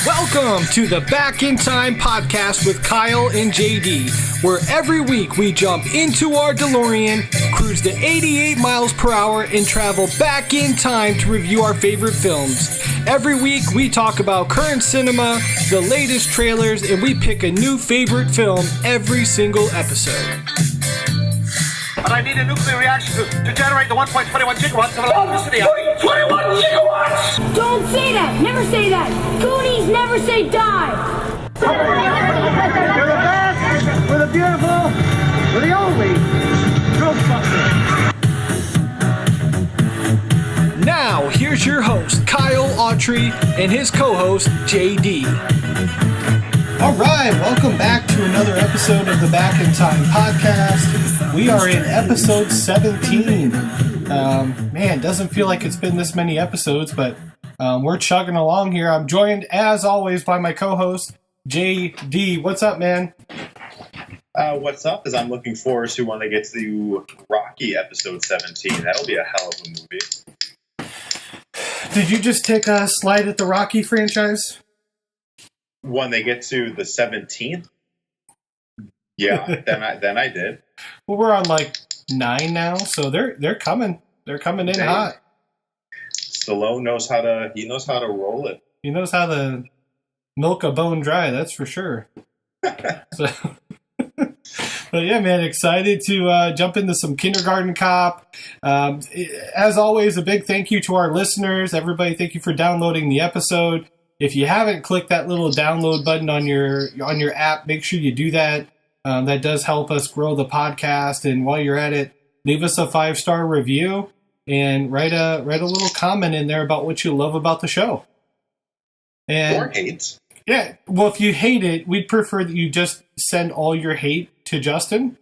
Welcome to the Back in Time podcast with Kyle and JD, where every week we jump into our DeLorean, cruise to 88 miles per hour, and travel back in time to review our favorite films. Every week we talk about current cinema, the latest trailers, and we pick a new favorite film every single episode. But I need a nuclear reaction to generate the 1.21 gigawatts of electricity. 1.21 gigawatts! Don't say that! Never say that! Goonies never say die! We're the best, we're the beautiful, we're the only Ghostbusters. Now, here's your host, Kyle Autry, and his co-host, JD. All right, welcome back to another episode of the Back in Time podcast. We are in episode 17. Man, doesn't feel like it's been this many episodes, but we're chugging along here. I'm joined, as always, by my co-host, JD. What's up, man? What's up is I'm looking forward to when they get to Rocky episode 17. That'll be a hell of a movie. Did you just take a slide at the Rocky franchise? When they get to the 17th? Yeah, then I did. Well, we're on like 9 now, so they're coming. They're coming in hot. Stallone knows how to roll it. He knows how to milk a bone dry, that's for sure. So, but yeah, man, excited to jump into some Kindergarten Cop. As always, a big thank you to our listeners. Everybody, thank you for downloading the episode. If you haven't clicked that little download button on your app, make sure you do that. That does help us grow the podcast. And while you're at it, leave us a 5-star review and write a little comment in there about what you love about the show. And or hate. Yeah. Well, if you hate it, we'd prefer that you just send all your hate to Justin,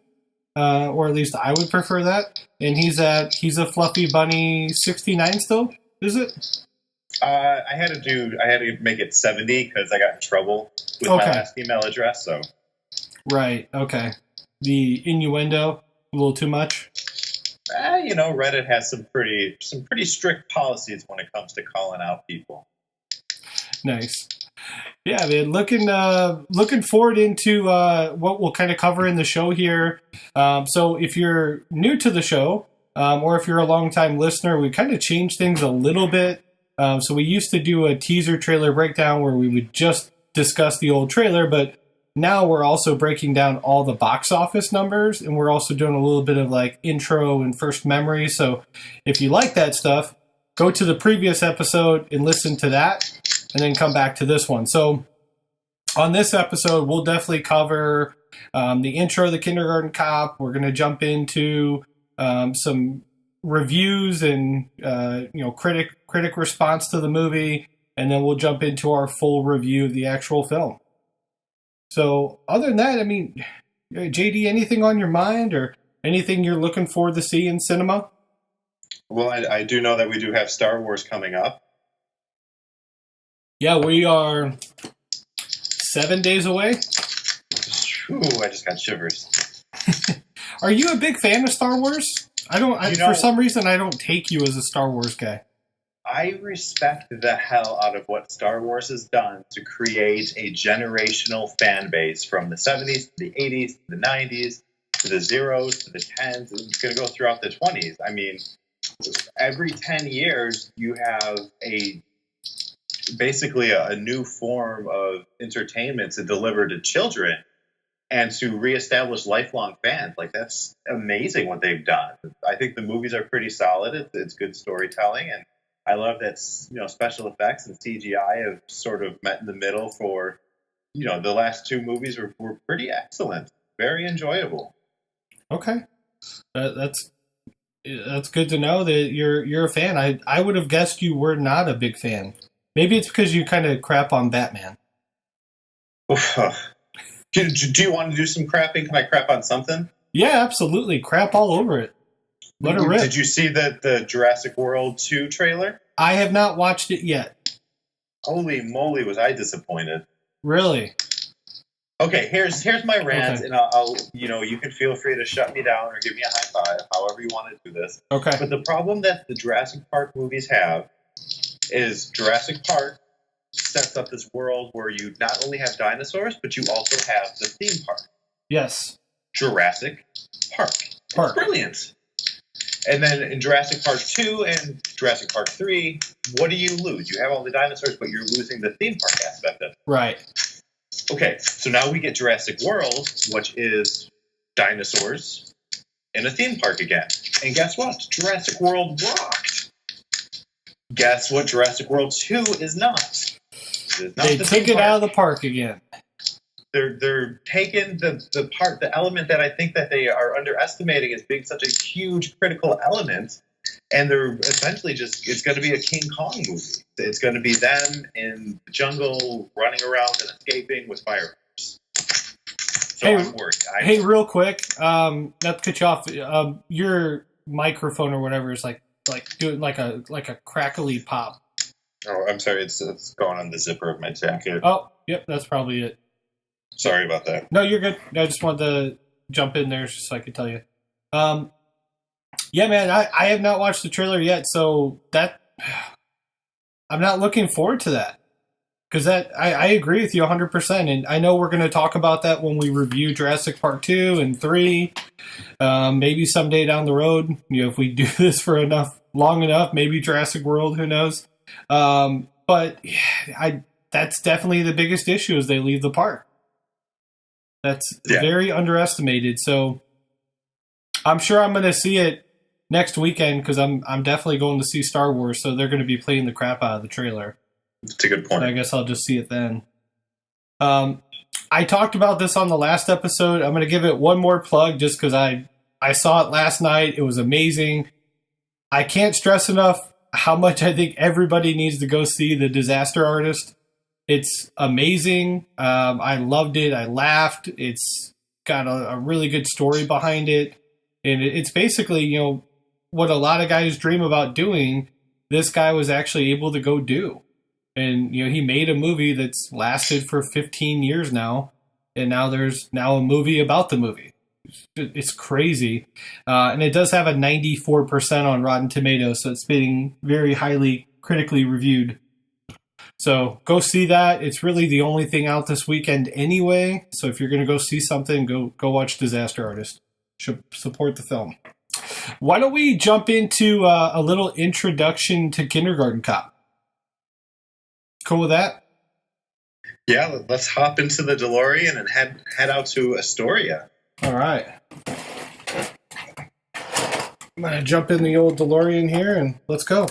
or at least I would prefer that. And he's a Fluffy Bunny 69 still. Is it? I had to make it 70 because I got in trouble with my last email address. So. Right. Okay. The innuendo a little too much. Reddit has some pretty strict policies when it comes to calling out people. Nice. Yeah, man. Looking forward into what we'll kind of cover in the show here. So if you're new to the show, or if you're a longtime listener, we kind of changed things a little bit. So we used to do a teaser trailer breakdown where we would just discuss the old trailer, but now we're also breaking down all the box office numbers, and we're also doing a little bit of like intro and first memory. So if you like that stuff, go to the previous episode and listen to that, and then come back to this one. So on this episode, we'll definitely cover the intro of the Kindergarten Cop. We're going to jump into some reviews and critic response to the movie, and then we'll jump into our full review of the actual film. So other than that, I mean, JD, anything on your mind or anything you're looking forward to see in cinema? Well, I do know that we do have Star Wars coming up. Yeah, we are 7 days away. Ooh, I just got shivers. Are you a big fan of Star Wars? For some reason, I don't take you as a Star Wars guy. I respect the hell out of what Star Wars has done to create a generational fan base from the 70s to the 80s to the 90s to the zeros to the 10s. It's going to go throughout the 20s. I mean, every 10 years you have basically a new form of entertainment to deliver to children and to reestablish lifelong fans. Like, that's amazing what they've done. I think the movies are pretty solid. It's good storytelling, and I love that, special effects and CGI have sort of met in the middle for, the last 2 movies were pretty excellent. Very enjoyable. Okay. That's good to know that you're a fan. I would have guessed you were not a big fan. Maybe it's because you kind of crap on Batman. Do you want to do some crapping? Can I crap on something? Yeah, absolutely. Crap all over it. Let it rip. Did you see the Jurassic World 2 trailer? I have not watched it yet. Holy moly, was I disappointed. Really? Okay, here's my rant, and I'll you can feel free to shut me down or give me a high five, however you want to do this. Okay. But the problem that the Jurassic Park movies have is Jurassic Park sets up this world where you not only have dinosaurs, but you also have the theme park. Yes. Jurassic Park. It's brilliant. And then in Jurassic Park 2 and Jurassic Park 3, what do you lose? You have all the dinosaurs, but you're losing the theme park aspect of it. Right. Okay, so now we get Jurassic World, which is dinosaurs in a theme park again. And guess what? Jurassic World rocked. Guess what Jurassic World 2 is not? They took it out of the park again. They're taking the element that I think that they are underestimating as being such a huge critical element, and they're essentially it's going to be a King Kong movie. It's going to be them in the jungle running around and escaping with fireworks. So I'm worried. Hey, real quick, not to cut you off, your microphone or whatever is like doing like a crackly pop. Oh, I'm sorry. It's going on the zipper of my jacket. Oh, yep, that's probably it. Sorry about that. No, you're good. I just wanted to jump in there just so I could tell you. Yeah, man, I have not watched the trailer yet, so that I'm not looking forward to that. Because I agree with you 100%, and I know we're going to talk about that when we review Jurassic Park 2 and 3. Maybe someday down the road, if we do this for long enough, maybe Jurassic World, who knows. But that's definitely the biggest issue is they leave the park. That's very underestimated. So I'm sure I'm going to see it next weekend because I'm definitely going to see Star Wars. So they're going to be playing the crap out of the trailer. That's a good point. So I guess I'll just see it then. I talked about this on the last episode. I'm going to give it one more plug just because I saw it last night. It was amazing. I can't stress enough how much I think everybody needs to go see The Disaster Artist. It's amazing. I loved it. I laughed. It's got a really good story behind it. And it's basically, what a lot of guys dream about doing, this guy was actually able to go do. And, he made a movie that's lasted for 15 years now. And now there's a movie about the movie. It's crazy. And it does have a 94% on Rotten Tomatoes. So it's being very highly critically reviewed. So go see that. It's really the only thing out this weekend anyway. So if you're going to go see something, go watch Disaster Artist. Should support the film. Why don't we jump into a little introduction to Kindergarten Cop? Cool with that? Yeah, let's hop into the DeLorean and head out to Astoria. All right. I'm going to jump in the old DeLorean here and let's go.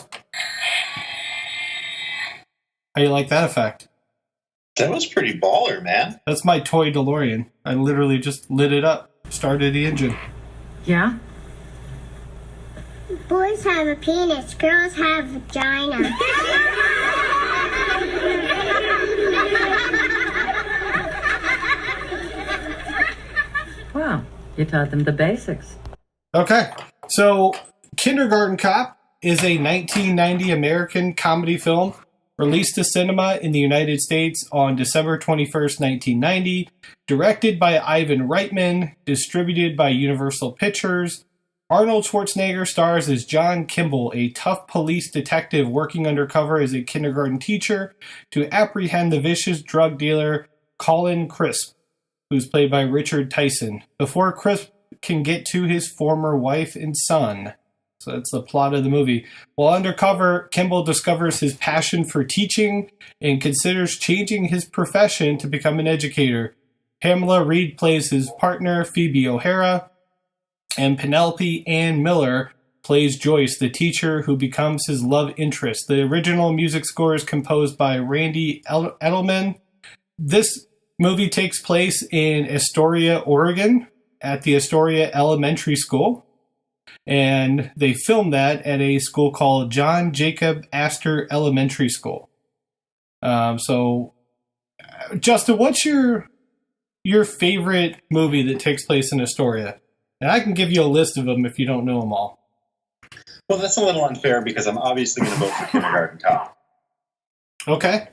How you like that effect? That was pretty baller, man. That's my toy DeLorean. I literally just lit it up, started the engine. Yeah? Boys have a penis, girls have vagina. Wow, you taught them the basics. Okay, so Kindergarten Cop is a 1990 American comedy film released to cinema in the United States on December 21st, 1990, directed by Ivan Reitman, distributed by Universal Pictures. Arnold Schwarzenegger stars as John Kimball, a tough police detective working undercover as a kindergarten teacher to apprehend the vicious drug dealer Colin Crisp, who's played by Richard Tyson, before Crisp can get to his former wife and son. So that's the plot of the movie. While undercover, Kimball discovers his passion for teaching and considers changing his profession to become an educator. Pamela Reed plays his partner, Phoebe O'Hara, and Penelope Ann Miller plays Joyce, the teacher who becomes his love interest. The original music score is composed by Randy Edelman. This movie takes place in Astoria, Oregon, at the Astoria Elementary School. And they filmed that at a school called John Jacob Astor Elementary School. So, Justin, what's your favorite movie that takes place in Astoria? And I can give you a list of them if you don't know them all. Well, that's a little unfair because I'm obviously going to vote for Kindergarten Cop. Okay.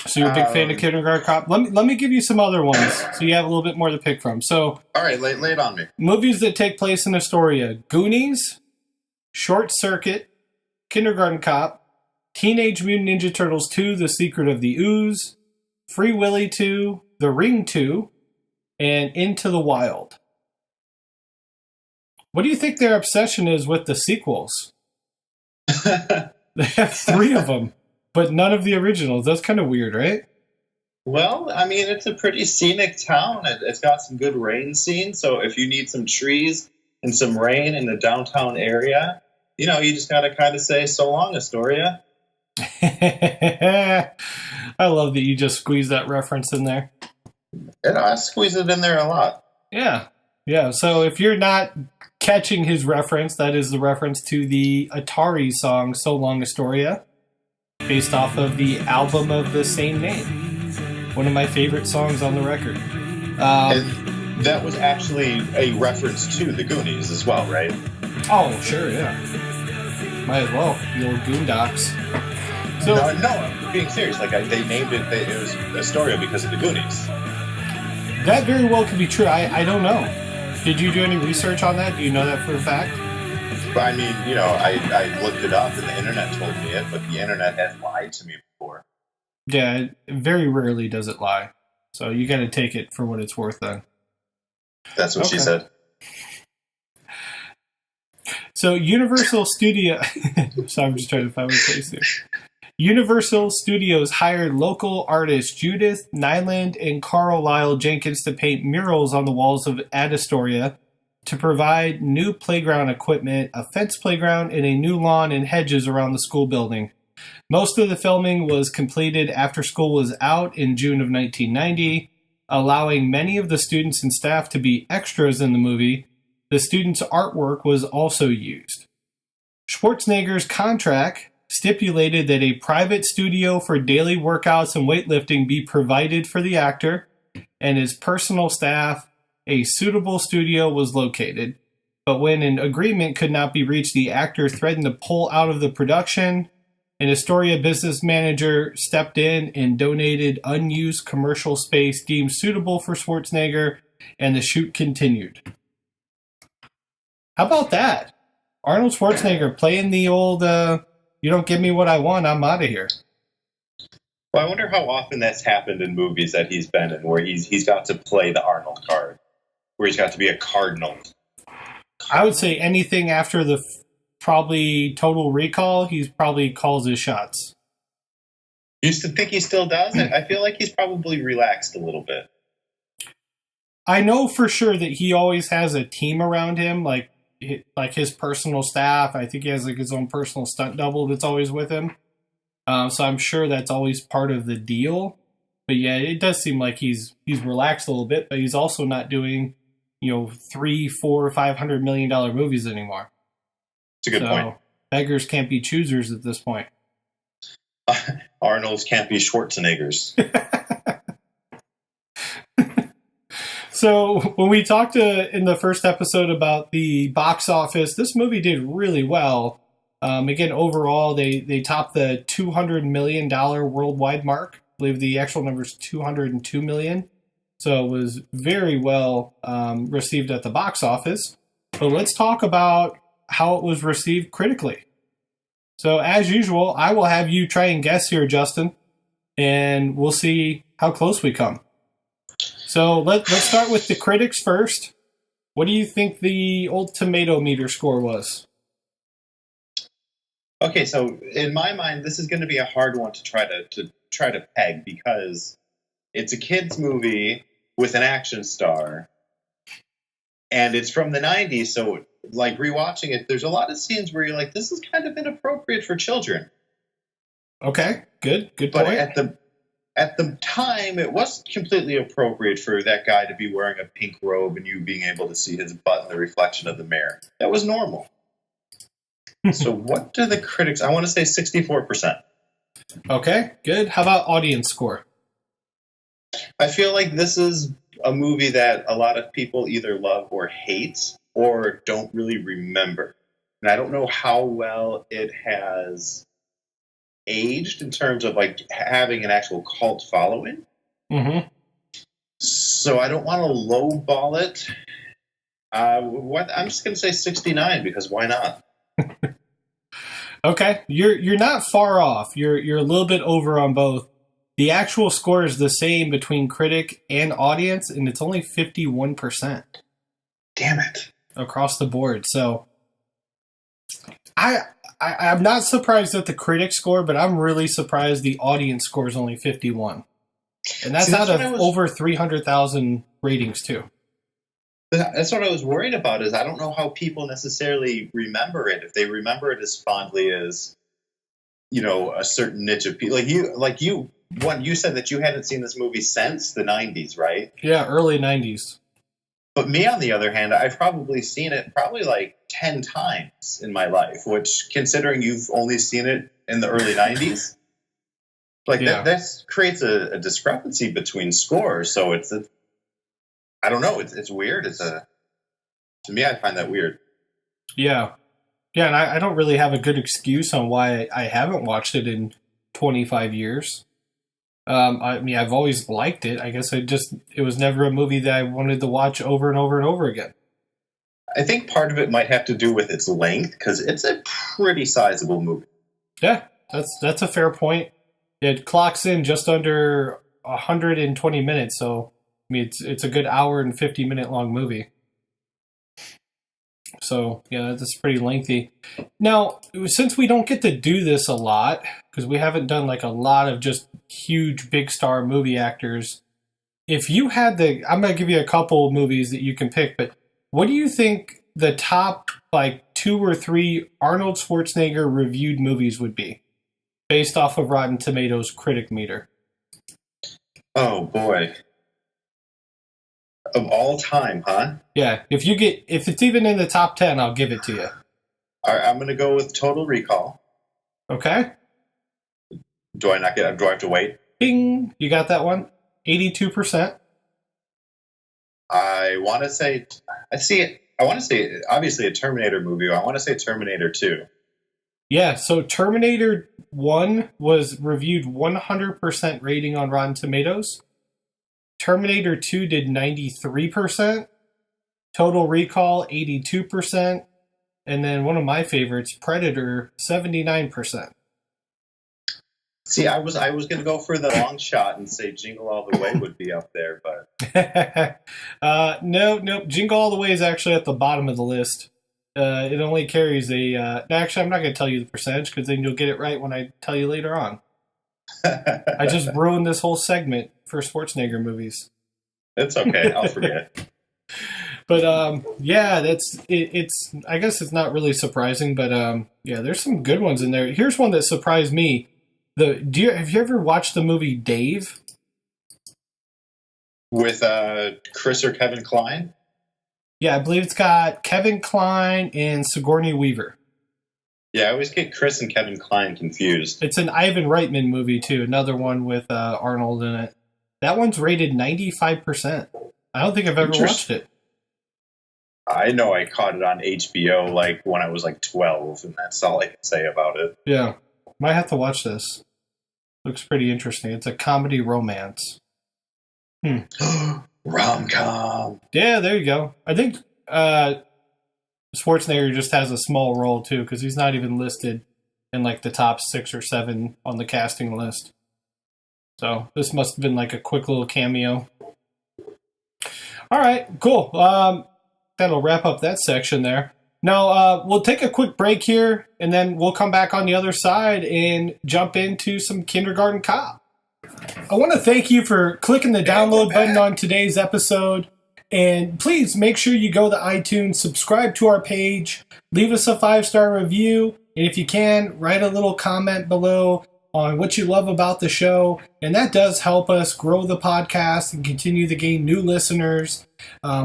So you're a big fan of Kindergarten Cop. Let me give you some other ones so you have a little bit more to pick from. So, all right, lay it on me. Movies that take place in Astoria: Goonies, Short Circuit, Kindergarten Cop, Teenage Mutant Ninja Turtles 2, The Secret of the Ooze, Free Willy 2, The Ring 2, and Into the Wild. What do you think their obsession is with the sequels? They have 3 of them, but none of the originals. That's kind of weird, right? Well, I mean, it's a pretty scenic town. It's got some good rain scenes. So if you need some trees and some rain in the downtown area, you just got to kind of say, so long, Astoria. I love that you just squeezed that reference in there. I squeeze it in there a lot. Yeah. So if you're not catching his reference, that is the reference to the Atari song So Long Astoria, based off of the album of the same name. One of my favorite songs on the record. And that was actually a reference to the Goonies as well, right? Oh, sure, yeah. Might as well. The old Goondocks. So, no, I'm being serious. Like, they named it, it was Astoria because of the Goonies. That very well could be true. I don't know. Did you do any research on that? Do you know that for a fact? But I mean, I looked it up and the internet told me it, but the internet has lied to me before. Yeah, very rarely does it lie. So you got to take it for what it's worth then. That's what she said. So Universal Studio... so I'm just trying to find my place here. Universal Studios hired local artists Judith Nyland and Carlisle Jenkins to paint murals on the walls of Astoria to provide new playground equipment, a fence playground, and a new lawn and hedges around the school building. Most of the filming was completed after school was out in June of 1990, allowing many of the students and staff to be extras in the movie. The students' artwork was also used. Schwarzenegger's contract stipulated that a private studio for daily workouts and weightlifting be provided for the actor and his personal staff. A suitable studio was located, but when an agreement could not be reached, the actor threatened to pull out of the production. An Astoria business manager stepped in and donated unused commercial space deemed suitable for Schwarzenegger, and the shoot continued. How about that? Arnold Schwarzenegger playing the old, you don't give me what I want, I'm out of here. Well, I wonder how often that's happened in movies that he's been in, where he's got to play the Arnold card, where he's got to be a cardinal. I would say anything after the probably Total Recall, he probably calls his shots. You think he still does? I feel like he's probably relaxed a little bit. I know for sure that he always has a team around him, like his personal staff. I think he has his own personal stunt double that's always with him. So I'm sure that's always part of the deal. But yeah, it does seem like he's relaxed a little bit, but he's also not doing, $300, $400, $500 million movies anymore. It's a good point. Beggars can't be choosers at this point. Arnold's can't be Schwarzeneggers. So when we talked in the first episode about the box office, this movie did really well. Again, overall, they topped the $200 million worldwide mark. I believe the actual number is $202 million. So it was very well received at the box office. But let's talk about how it was received critically. So as usual, I will have you try and guess here, Justin, and we'll see how close we come. So let's start with the critics first. What do you think the old tomato meter score was? Okay, so in my mind, this is going to be a hard one to try to peg, because it's a kids movie with an action star, and it's from the 90s. So, like, rewatching it, there's a lot of scenes where you're like, this is kind of inappropriate for children. Okay, good point. But at the time, it was completely appropriate for that guy to be wearing a pink robe and you being able to see his butt in the reflection of the mirror. That was normal. So what do the critics... I want to say 64%. Okay, good. How about audience score? I feel like this is a movie that a lot of people either love or hate or don't really remember. And I don't know how well it has aged in terms of like having an actual cult following. Mm-hmm. So I don't want to lowball it. I'm just going to say 69 because why not? Okay, you're not far off. You're a little bit over on both. The actual score is the same between critic and audience, and it's only 51%. Damn it. Across the board. So I'm not surprised at the critic score, but I'm really surprised the audience score is only 51. And that's out of over 300,000 ratings too. That's what I was worried about, is I don't know how people necessarily remember it. If they remember it as fondly as, a certain niche of people. You said that you hadn't seen this movie since the 90s, right? Yeah, early 90s. But me, on the other hand, I've probably seen it like 10 times in my life, which, considering you've only seen it in the early 90s, that creates a discrepancy between scores. So I don't know. It's weird. To me, I find that weird. Yeah. Yeah, and I don't really have a good excuse on why I haven't watched it in 25 years. I've always liked it. I guess it was never a movie that I wanted to watch over and over and over again. I think part of it might have to do with its length, because it's a pretty sizable movie. Yeah, that's a fair point. It clocks in just under 120 minutes, so it's a good hour and 50-minute long movie. So, yeah, that's pretty lengthy. Now, since we don't get to do this a lot, because we haven't done a lot of just huge big star movie actors, if you had I'm going to give you a couple movies that you can pick, but what do you think the top 2 or 3 Arnold Schwarzenegger reviewed movies would be, based off of Rotten Tomatoes critic meter? Oh, boy. Of all time, huh? Yeah, if it's even in the top 10, I'll give it to you. All right, I'm going to go with Total Recall. Okay. Do I have to wait? Bing! You got that one? 82%. I want to say, obviously a Terminator movie. I want to say Terminator 2. Yeah, so Terminator 1 was reviewed 100% rating on Rotten Tomatoes. Terminator 2 did 93%. Total Recall, 82%. And then one of my favorites, Predator, 79%. See, I was going to go for the long shot and say Jingle All the Way would be up there, but... No. Jingle All the Way is actually at the bottom of the list. It only carries actually, I'm not going to tell you the percentage, because then you'll get it right when I tell you later on. I just ruined this whole segment for Schwarzenegger movies. It's okay. I'll forget. But yeah, it's. I guess it's not really surprising, but yeah, there's some good ones in there. Here's one that surprised me. Have you ever watched the movie Dave? With Chris or Kevin Kline? Yeah, I believe it's got Kevin Kline and Sigourney Weaver. Yeah, I always get Chris and Kevin Kline confused. It's an Ivan Reitman movie, too. Another one with Arnold in it. That one's rated 95%. I don't think I've ever watched it. I know I caught it on HBO when I was 12, and that's all I can say about it. Yeah. Might have to watch this. Looks pretty interesting. It's a comedy romance. Rom-com. Yeah, there you go. I think Schwarzenegger just has a small role, too, because he's not even listed in the top 6 or 7 on the casting list. So this must have been a quick little cameo. All right, cool. That'll wrap up that section there. Now, we'll take a quick break here, and then we'll come back on the other side and jump into some Kindergarten Cop. I want to thank you for clicking the download button on today's episode. And please make sure you go to iTunes, subscribe to our page, leave us a 5-star review, and if you can, write a little comment below on what you love about the show. And that does help us grow the podcast and continue to gain new listeners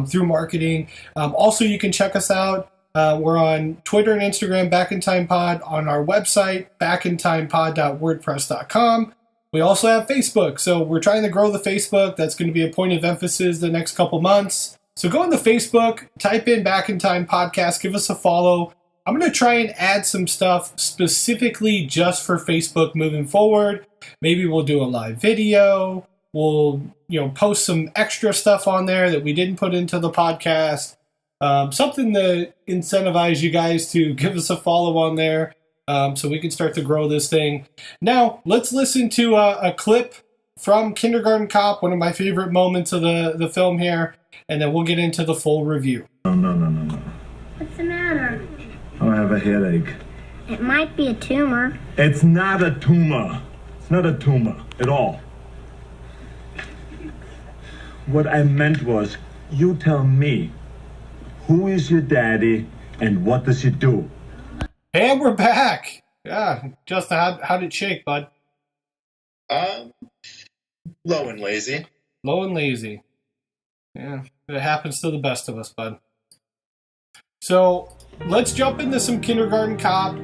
through marketing. Also, you can check us out. We're on Twitter and Instagram, Back in Time Pod, on our website, backintimepod.wordpress.com. We also have Facebook, so we're trying to grow the Facebook. That's going to be a point of emphasis the next couple months. So go on the Facebook, type in Back in Time Podcast, give us a follow. I'm going to try and add some stuff specifically just for Facebook moving forward. Maybe we'll do a live video. We'll, post some extra stuff on there that we didn't put into the podcast. Something to incentivize you guys to give us a follow on there. so we can start to grow this thing. Now, let's listen to a clip from Kindergarten Cop, one of my favorite moments of the film here, and then we'll get into the full review. No. What's the matter? I have a headache. It might be a tumor. It's not a tumor. It's not a tumor at all. What I meant was, you tell me, who is your daddy and what does he do? And we're back. Yeah, Justin, how'd it shake, bud? Low and lazy. Low and lazy. Yeah, it happens to the best of us, bud. So let's jump into some Kindergarten Cop.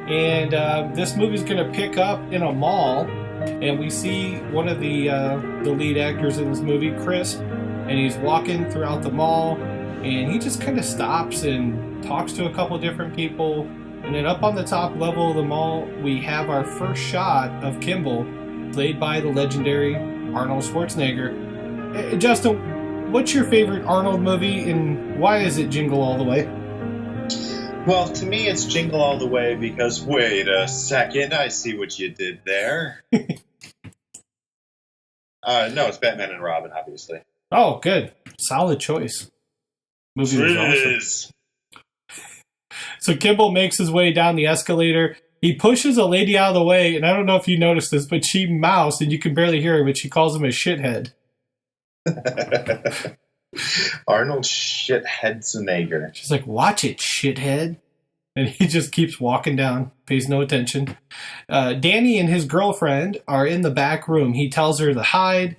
And this movie's going to pick up in a mall. And we see one of the lead actors in this movie, Crisp. And he's walking throughout the mall. And he just kind of stops and talks to a couple different people. And then up on the top level of the mall, we have our first shot of Kimball, played by the legendary Arnold Schwarzenegger. Justin, what's your favorite Arnold movie, and why is it Jingle All the Way? Well, to me, it's Jingle All the Way because, wait a second, I see what you did there. No, it's Batman and Robin, obviously. Oh, good. Solid choice. Movie was awesome. So Kimball makes his way down the escalator. He pushes a lady out of the way, and I don't know if you noticed this, but she moused, and you can barely hear her, but she calls him a shithead. Arnold Schwarzenegger. She's like, watch it, shithead. And he just keeps walking down, pays no attention. Danny and his girlfriend are in the back room. He tells her to hide.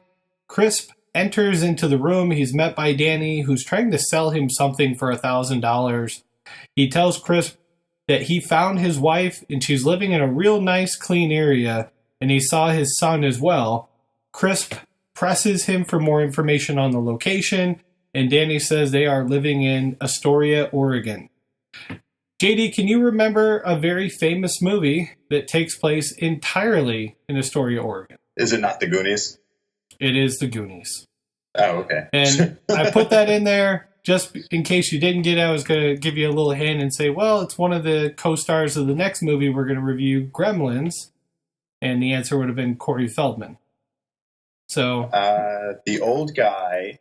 Crisp enters into the room. He's met by Danny, who's trying to sell him something for $1,000. He tells Crisp that he found his wife and she's living in a real nice, clean area, and he saw his son as well. Crisp presses him for more information on the location, and Danny says they are living in Astoria, Oregon. JD, can you remember a very famous movie that takes place entirely in Astoria, Oregon? Is it not the Goonies? It is the Goonies. Oh, okay. And I put that in there just in case you didn't get it. I was going to give you a little hint and say, well, it's one of the co-stars of the next movie we're going to review, Gremlins. And the answer would have been Corey Feldman. So the old guy.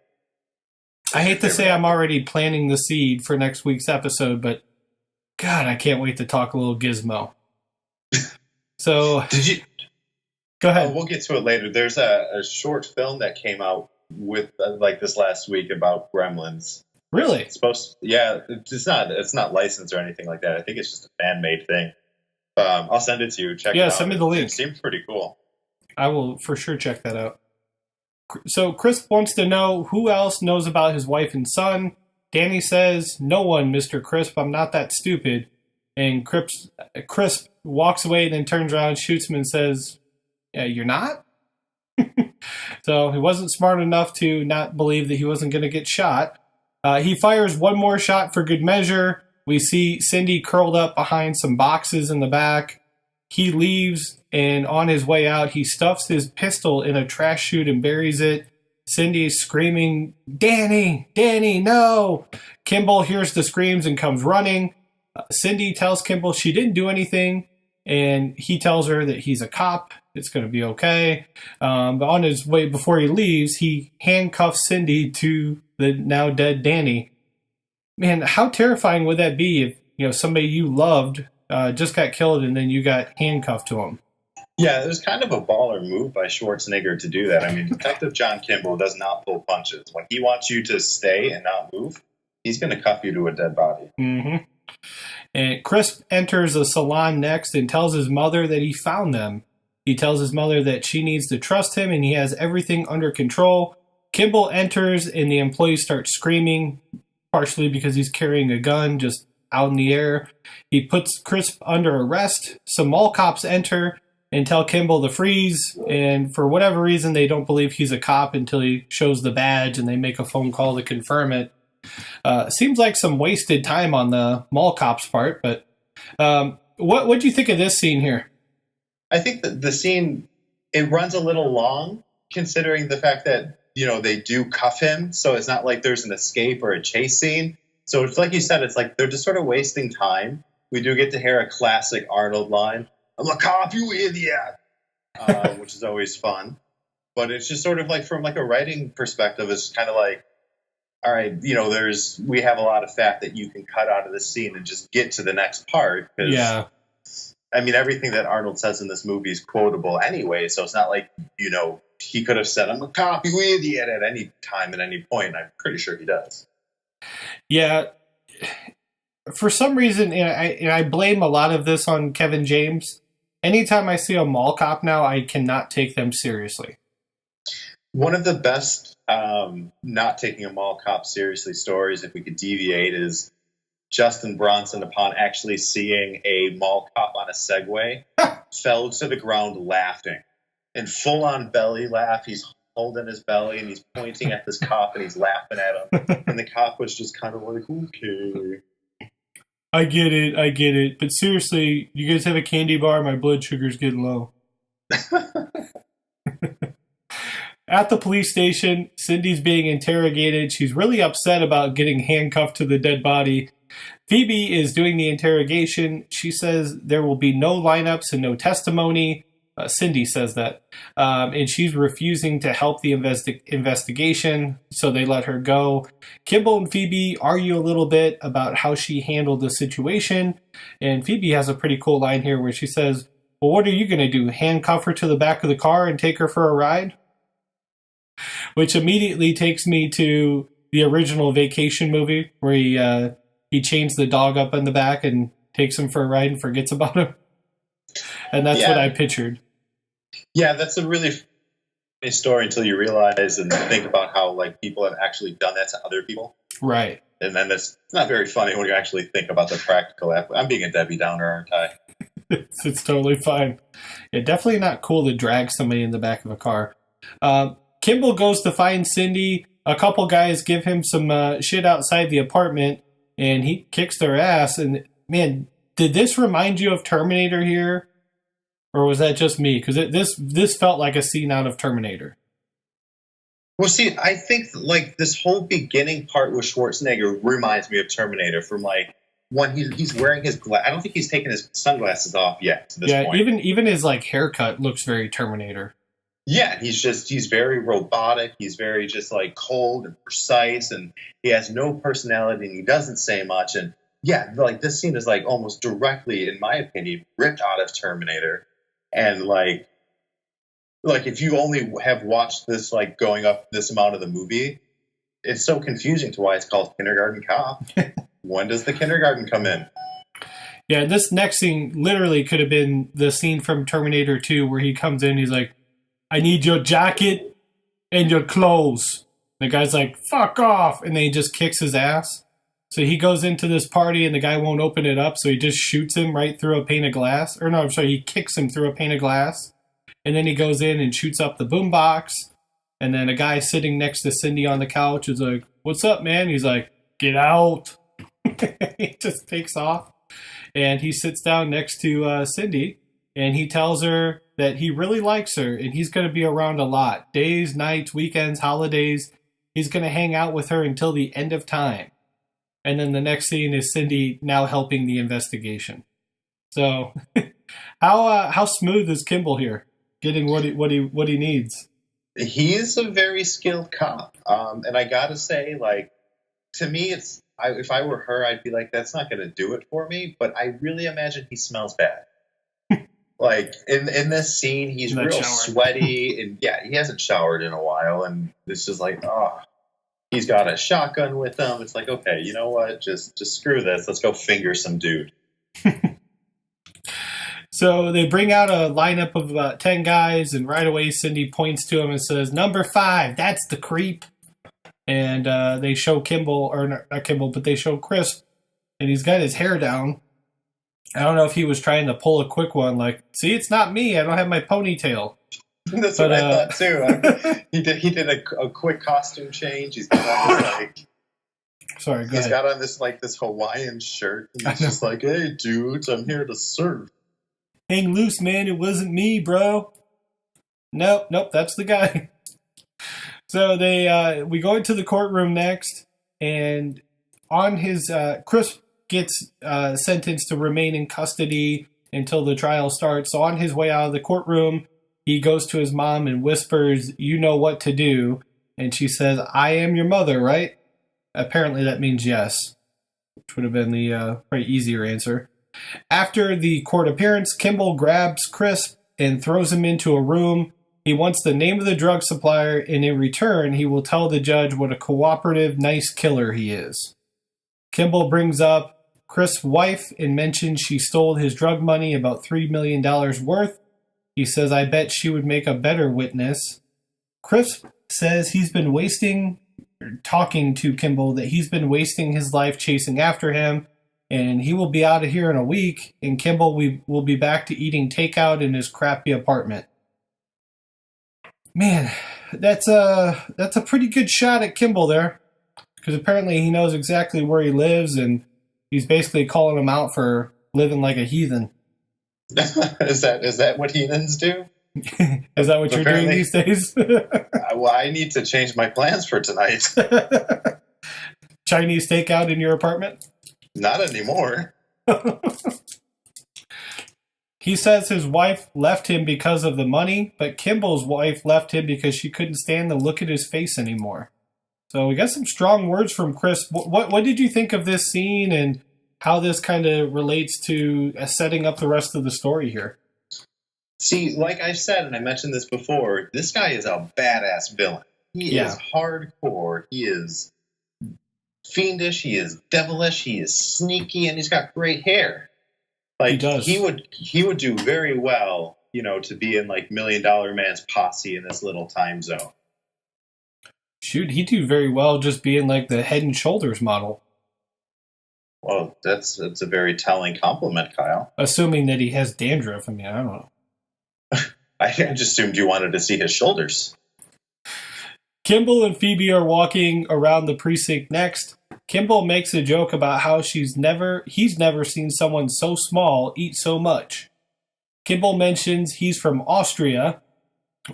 I hate to say I'm already planting the seed for next week's episode, but God, I can't wait to talk a little Gizmo. So Did you? Go ahead. We'll get to it later. There's a short film that came out with like this last week about Gremlins. Really? It's supposed, yeah. It's not licensed or anything like that. I think it's just a fan-made thing. I'll send it to you. Check it out. Yeah, send me the link. It seems pretty cool. I will for sure check that out. So Crisp wants to know who else knows about his wife and son. Danny says, no one, Mr. Crisp. I'm not that stupid. And Crisp walks away and then turns around, shoots him, and says, yeah, you're not? So he wasn't smart enough to not believe that he wasn't going to get shot. He fires one more shot for good measure. We see Cindy curled up behind some boxes in the back. He leaves, and on his way out, he stuffs his pistol in a trash chute and buries it. Cindy's screaming, Danny, no! Kimball hears the screams and comes running. Cindy tells Kimball she didn't do anything, and he tells her that he's a cop. It's going to be okay. But on his way, before he leaves, he handcuffs Cindy to the now dead Danny. Man, how terrifying would that be if somebody you loved just got killed and then you got handcuffed to him? Yeah, it was kind of a baller move by Schwarzenegger to do that. I mean, Detective John Kimball does not pull punches. When he wants you to stay and not move, he's going to cuff you to a dead body. Mm-hmm. And Crisp enters a salon next and tells his mother that he found them. He tells his mother that she needs to trust him and he has everything under control. Kimball enters and the employees start screaming, partially because he's carrying a gun just out in the air. He puts Crisp under arrest. Some mall cops enter and tell Kimball to freeze, and for whatever reason they don't believe he's a cop until he shows the badge and they make a phone call to confirm it. Seems like some wasted time on the mall cops' part, but what do you think of this scene here? I think that the scene, it runs a little long, considering the fact that, they do cuff him, so it's not like there's an escape or a chase scene. So it's like you said, it's like they're just sort of wasting time. We do get to hear a classic Arnold line, "I'm a cop, you idiot," which is always fun. But it's just sort of like from like a writing perspective, it's kind of like, all right, we have a lot of fat that you can cut out of this scene and just get to the next part. Yeah. I mean, everything that Arnold says in this movie is quotable anyway, so it's not like, he could have said, "I'm a cop, you idiot," at any time, at any point. I'm pretty sure he does. Yeah. For some reason, and I blame a lot of this on Kevin James, anytime I see a mall cop now, I cannot take them seriously. One of the best not taking a mall cop seriously stories, if we could deviate, is Justin Bronson, upon actually seeing a mall cop on a Segway, fell to the ground laughing. In full-on belly laugh, he's holding his belly and he's pointing at this cop and he's laughing at him. And the cop was just kind of like, okay. I get it. But seriously, you guys have a candy bar? My blood sugar's getting low. At the police station, Cindy's being interrogated. She's really upset about getting handcuffed to the dead body. Phoebe is doing the interrogation. She says there will be no lineups and no testimony. Cindy says that. And she's refusing to help the investigation, so they let her go. Kimball and Phoebe argue a little bit about how she handled the situation. And Phoebe has a pretty cool line here where she says, "Well, what are you going to do? Handcuff her to the back of the car and take her for a ride?" Which immediately takes me to the original Vacation movie where he chains the dog up in the back and takes him for a ride and forgets about him. And that's what I pictured. Yeah, that's a really funny story until you realize and think about how like people have actually done that to other people. Right. And then it's not very funny when you actually think about the practical aspect. I'm being a Debbie Downer, aren't I? It's totally fine. Yeah, definitely not cool to drag somebody in the back of a car. Kimball goes to find Cindy. A couple guys give him some shit outside the apartment, and he kicks their ass. And man, did this remind you of Terminator here? Or was that just me? Because this felt like a scene out of Terminator. Well, see, I think like this whole beginning part with Schwarzenegger reminds me of Terminator from like when he's wearing his I don't think he's taken his sunglasses off yet to this point. Even his like haircut looks very Terminator. Yeah, he's very robotic. He's very just like cold and precise, and he has no personality, and he doesn't say much. And yeah, like this scene is like almost directly, in my opinion, ripped out of Terminator. And like if you only have watched this like going up this amount of the movie, it's so confusing to why it's called Kindergarten Cop. When does the kindergarten come in? Yeah, this next scene literally could have been the scene from Terminator 2 where he comes in, he's like, "I need your jacket and your clothes." The guy's like, "Fuck off." And then he just kicks his ass. So he goes into this party and the guy won't open it up. So he just shoots him right through a pane of glass. Or no, I'm sorry, he kicks him through a pane of glass. And then he goes in and shoots up the boombox. And then a guy sitting next to Cindy on the couch is like, "What's up, man?" He's like, "Get out." He just takes off. And he sits down next to Cindy. And he tells her that he really likes her. And he's going to be around a lot. Days, nights, weekends, holidays. He's going to hang out with her until the end of time. And then the next scene is Cindy now helping the investigation. So, how smooth is Kimball here, getting what he needs? He is a very skilled cop, and I gotta say, like, to me, if I were her, I'd be like, that's not gonna do it for me. But I really imagine he smells bad. Like in this scene, he's real sweaty, and yeah, he hasn't showered in a while, and it's just like, oh. He's got a shotgun with him. It's like, okay, you know what? Just screw this. Let's go finger some dude. So they bring out a lineup of about 10 guys, and right away Cindy points to him and says, "Number 5, that's the creep." And they show Kimball, or not Kimball, but they show Chris, and he's got his hair down. I don't know if he was trying to pull a quick one, like, "See, it's not me. I don't have my ponytail." That's what I thought too. He did a quick costume change. He's got on this, like, sorry, go he's ahead. got on this like this Hawaiian shirt. And he's just like, "Hey, dudes, I'm here to surf." Hang loose, man. It wasn't me, bro. Nope, that's the guy. So we go into the courtroom next, and on his Chris gets sentenced to remain in custody until the trial starts. So on his way out of the courtroom, he goes to his mom and whispers, "You know what to do." And she says, "I am your mother, right?" Apparently that means yes, which would have been the pretty easier answer. After the court appearance, Kimball grabs Chris and throws him into a room. He wants the name of the drug supplier, and in return, he will tell the judge what a cooperative, nice killer he is. Kimball brings up Chris' wife and mentions she stole his drug money, about $3 million worth. He says, "I bet she would make a better witness." Chris says he's been talking to Kimball, that he's been wasting his life chasing after him, and he will be out of here in a week, and Kimball will be back to eating takeout in his crappy apartment. Man, that's a pretty good shot at Kimball there, because apparently he knows exactly where he lives, and he's basically calling him out for living like a heathen. Is that what heathens do? Is that what you're doing these days? Well, I need to change my plans for tonight. Chinese takeout in your apartment? Not anymore. He says his wife left him because of the money, but Kimball's wife left him because she couldn't stand the look at his face anymore. So we got some strong words from Chris. What did you think of this scene and how this kind of relates to setting up the rest of the story here? See, like I said, and I mentioned this before, this guy is a badass villain. He is hardcore. He is fiendish. He is devilish. He is sneaky, and he's got great hair. Like, he does. He would do very well, to be in like $1 Million Man's posse in this little time zone. Shoot, he'd do very well just being like the Head and Shoulders model. Well, that's a very telling compliment, Kyle. Assuming that he has dandruff. I mean, I don't know. I just assumed you wanted to see his shoulders. Kimball and Phoebe are walking around the precinct next. Kimball makes a joke about how he's never seen someone so small eat so much. Kimball mentions he's from Austria,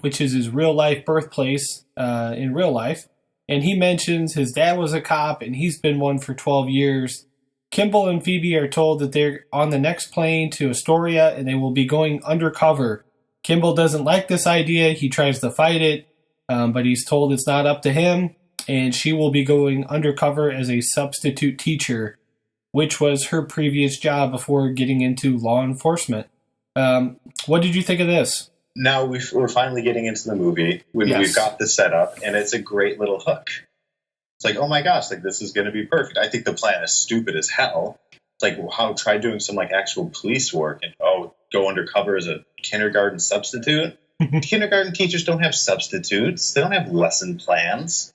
which is his real-life birthplace in real life, and he mentions his dad was a cop and he's been one for 12 years. Kimball and Phoebe are told that they're on the next plane to Astoria and they will be going undercover. Kimball doesn't like this idea. He tries to fight it, but he's told it's not up to him, and she will be going undercover as a substitute teacher, which was her previous job before getting into law enforcement. What did you think of this? Now we're finally getting into the movie. We've got the setup, and it's a great little hook. It's like, oh my gosh, like this is going to be perfect. I think the plan is stupid as hell. It's like, well, try doing some like actual police work and go undercover as a kindergarten substitute. Kindergarten teachers don't have substitutes. They don't have lesson plans.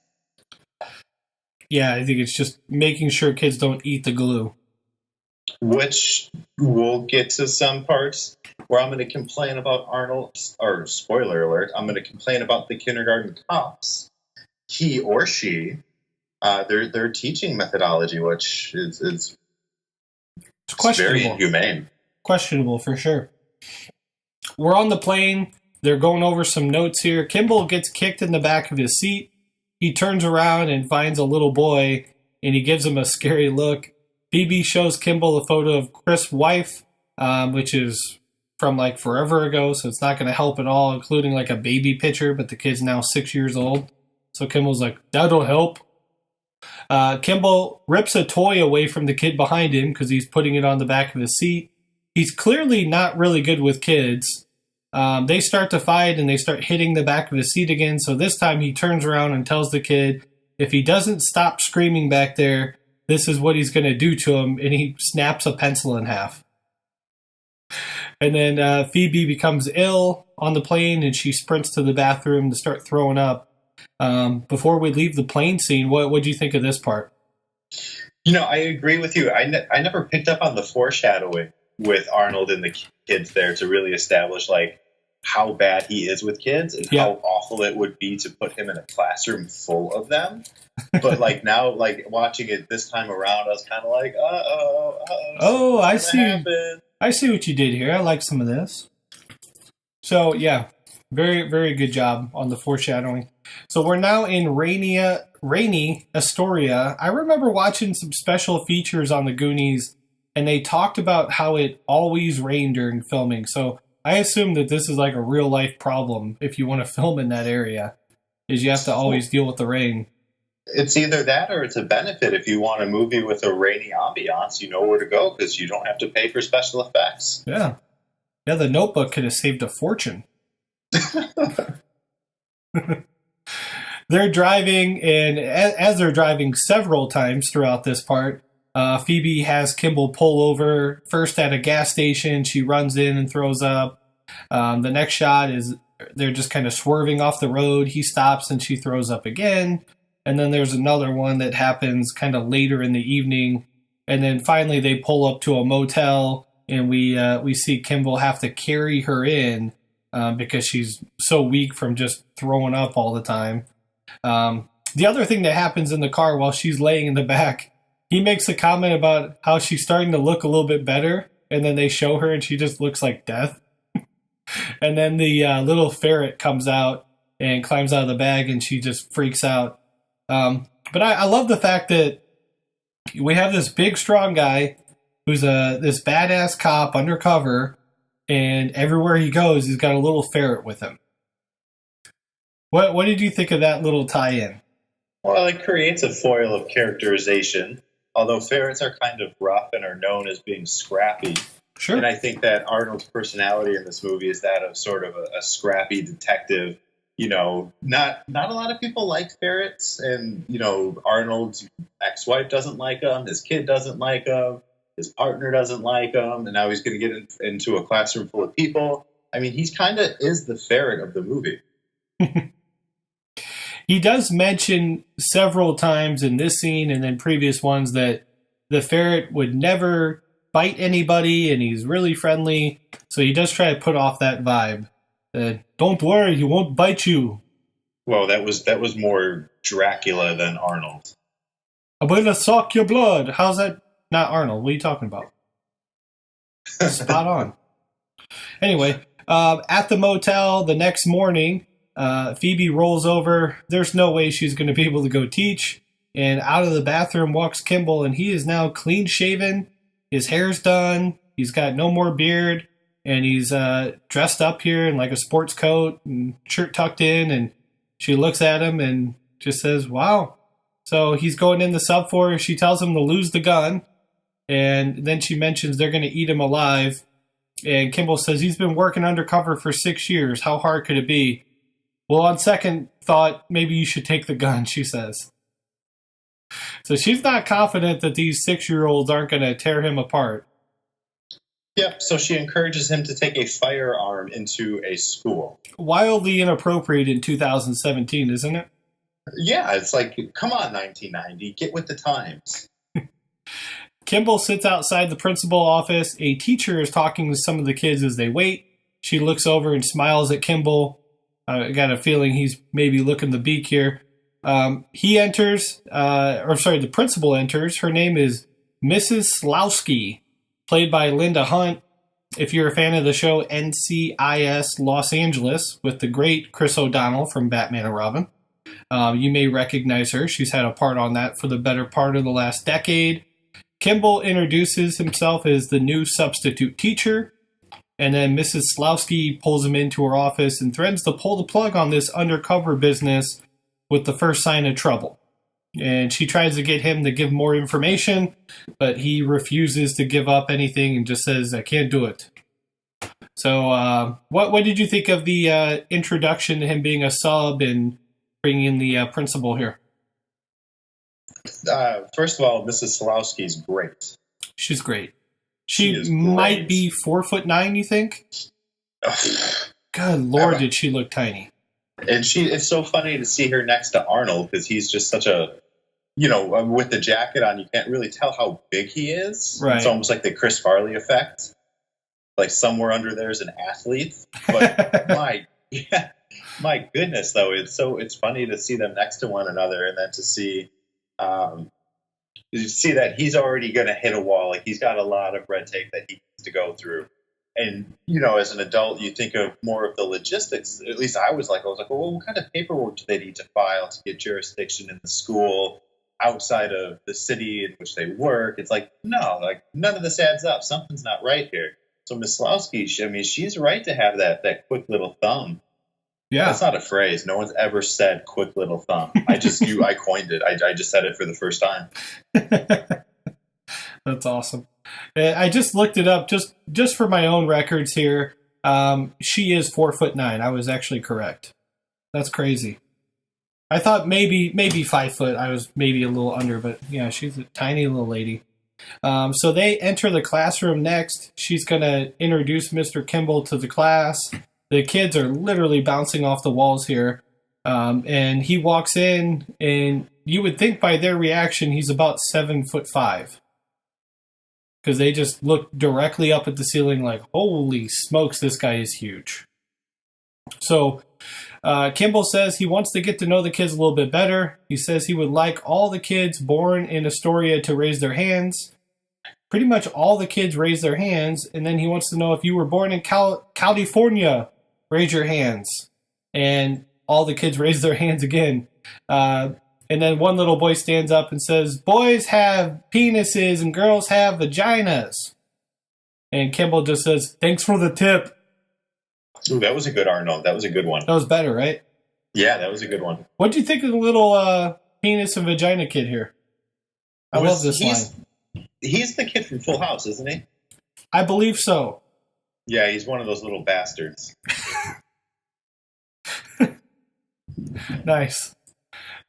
Yeah, I think it's just making sure kids don't eat the glue. Which we'll get to some parts where I'm going to complain about Arnold, or spoiler alert, I'm going to complain about the kindergarten cops. He or she, their teaching methodology, which is very inhumane. Questionable for sure. We're on the plane. They're going over some notes here. Kimball gets kicked in the back of his seat. He turns around and finds a little boy, and he gives him a scary look. Phoebe shows Kimball a photo of Chris' wife, which is from like forever ago, so it's not going to help at all, including like a baby picture, but the kid's now 6 years old. So Kimball's like, that'll help. Kimball rips a toy away from the kid behind him because he's putting it on the back of his seat. He's clearly not really good with kids. They start to fight and they start hitting the back of his seat again. So this time he turns around and tells the kid, if he doesn't stop screaming back there, this is what he's going to do to him. And he snaps a pencil in half. And then Phoebe becomes ill on the plane and she sprints to the bathroom to start throwing up. Before we leave the plane scene, what do you think of this part? I agree with you. I never picked up on the foreshadowing with Arnold and the kids there to really establish like how bad he is with kids and how awful it would be to put him in a classroom full of them. But like now, like watching it this time around, I was kind of like, oh, I see. Happen. I see what you did here. I like some of this. So yeah, very, very good job on the foreshadowing. So we're now in rainy Astoria. I remember watching some special features on the Goonies and they talked about how it always rained during filming. So I assume that this is like a real life problem if you want to film in that area, is you have to always deal with the rain. It's either that or it's a benefit. If you want a movie with a rainy ambiance, you know where to go because you don't have to pay for special effects. Yeah. Yeah, The Notebook could have saved a fortune. They're driving, and as they're driving several times throughout this part, Phoebe has Kimball pull over, first at a gas station. She runs in and throws up. The next shot is they're just kind of swerving off the road. He stops and she throws up again. And then there's another one that happens kind of later in the evening. And then finally they pull up to a motel, and we see Kimball have to carry her in because she's so weak from just throwing up all the time. The other thing that happens in the car while she's laying in the back, he makes a comment about how she's starting to look a little bit better, and then they show her and she just looks like death. And then the little ferret comes out and climbs out of the bag, and she just freaks out. But I love the fact that we have this big, strong guy who's this badass cop undercover, and everywhere he goes, he's got a little ferret with him. What did you think of that little tie-in? Well, it creates a foil of characterization, although ferrets are kind of rough and are known as being scrappy. Sure. And I think that Arnold's personality in this movie is that of sort of a scrappy detective. You know, not a lot of people like ferrets, and, you know, Arnold's ex-wife doesn't like them, his kid doesn't like them, his partner doesn't like them, and now he's going to get into a classroom full of people. I mean, he's kind of is the ferret of the movie. He does mention several times in this scene and then previous ones that the ferret would never bite anybody, and he's really friendly, so he does try to put off that vibe. Don't worry, he won't bite you. Well, that was more Dracula than Arnold. I'm gonna suck your blood. How's that not Arnold? What are you talking about? Spot on. Anyway, at the motel the next morning, Phoebe rolls over. There's no way she's going to be able to go teach. And out of the bathroom walks Kimball, and he is now clean shaven. His hair's done. He's got no more beard. And he's dressed up here in like a sports coat and shirt tucked in. And she looks at him and just says, wow. So he's going in the sub for her. She tells him to lose the gun. And then she mentions they're going to eat him alive. And Kimball says he's been working undercover for 6 years. How hard could it be? Well, on second thought, maybe you should take the gun, she says. So she's not confident that these 6-year-olds aren't going to tear him apart. Yep, so she encourages him to take a firearm into a school. Wildly inappropriate in 2017, isn't it? Yeah, it's like, come on, 1990, get with the times. Kimball sits outside the principal office. A teacher is talking to some of the kids as they wait. She looks over and smiles at Kimball. I got a feeling he's maybe looking the beak here. The principal enters. Her name is Mrs. Slowski, played by Linda Hunt. If you're a fan of the show NCIS Los Angeles with the great Chris O'Donnell from Batman and Robin, you may recognize her. She's had a part on that for the better part of the last decade. Kimball introduces himself as the new substitute teacher, and then Mrs. Slowski pulls him into her office and threatens to pull the plug on this undercover business with the first sign of trouble. And she tries to get him to give more information, but he refuses to give up anything and just says, I can't do it. So what did you think of the introduction to him being a sub and bringing in the principal here? First of all, Mrs. Slowski's great. She's great. She is great. Might be 4'9", you think? Good Lord, did she look tiny. And it's so funny to see her next to Arnold because he's just such a, with the jacket on, you can't really tell how big he is. Right. It's almost like the Chris Farley effect. Like somewhere under there is an athlete. But my goodness, though, it's funny to see them next to one another and then to see that he's already going to hit a wall. Like he's got a lot of red tape that he needs to go through. And, as an adult, you think of more of the logistics. At least I was like, well, what kind of paperwork do they need to file to get jurisdiction in the school? outside of the city in which they work. It's like, no, like none of this adds up. Something's not right here. So Maslowski, she's right to have that quick little thumb. Yeah. That's not a phrase. No one's ever said quick little thumb. I coined it. I just said it for the first time. That's awesome. I just looked it up just for my own records here. She is 4'9". I was actually correct. That's crazy. I thought maybe 5 foot. I was maybe a little under, but yeah, she's a tiny little lady. So they enter the classroom next. She's going to introduce Mr. Kimball to the class. The kids are literally bouncing off the walls here. And he walks in, and you would think by their reaction he's about 7'5". Because they just look directly up at the ceiling like, holy smokes, this guy is huge. So Kimball says he wants to get to know the kids a little bit better. He says he would like all the kids born in Astoria to raise their hands. Pretty much all the kids raise their hands, and then he wants to know if you were born in California, raise your hands. And all the kids raise their hands again. And then one little boy stands up and says, boys have penises and girls have vaginas. And Kimball just says, thanks for the tip. Ooh, that was a good Arnold. That was a good one. That was better, right? Yeah, that was a good one. What do you think of the little penis and vagina kid here? I love this line. He's the kid from Full House, isn't he? I believe so. Yeah, he's one of those little bastards. Nice.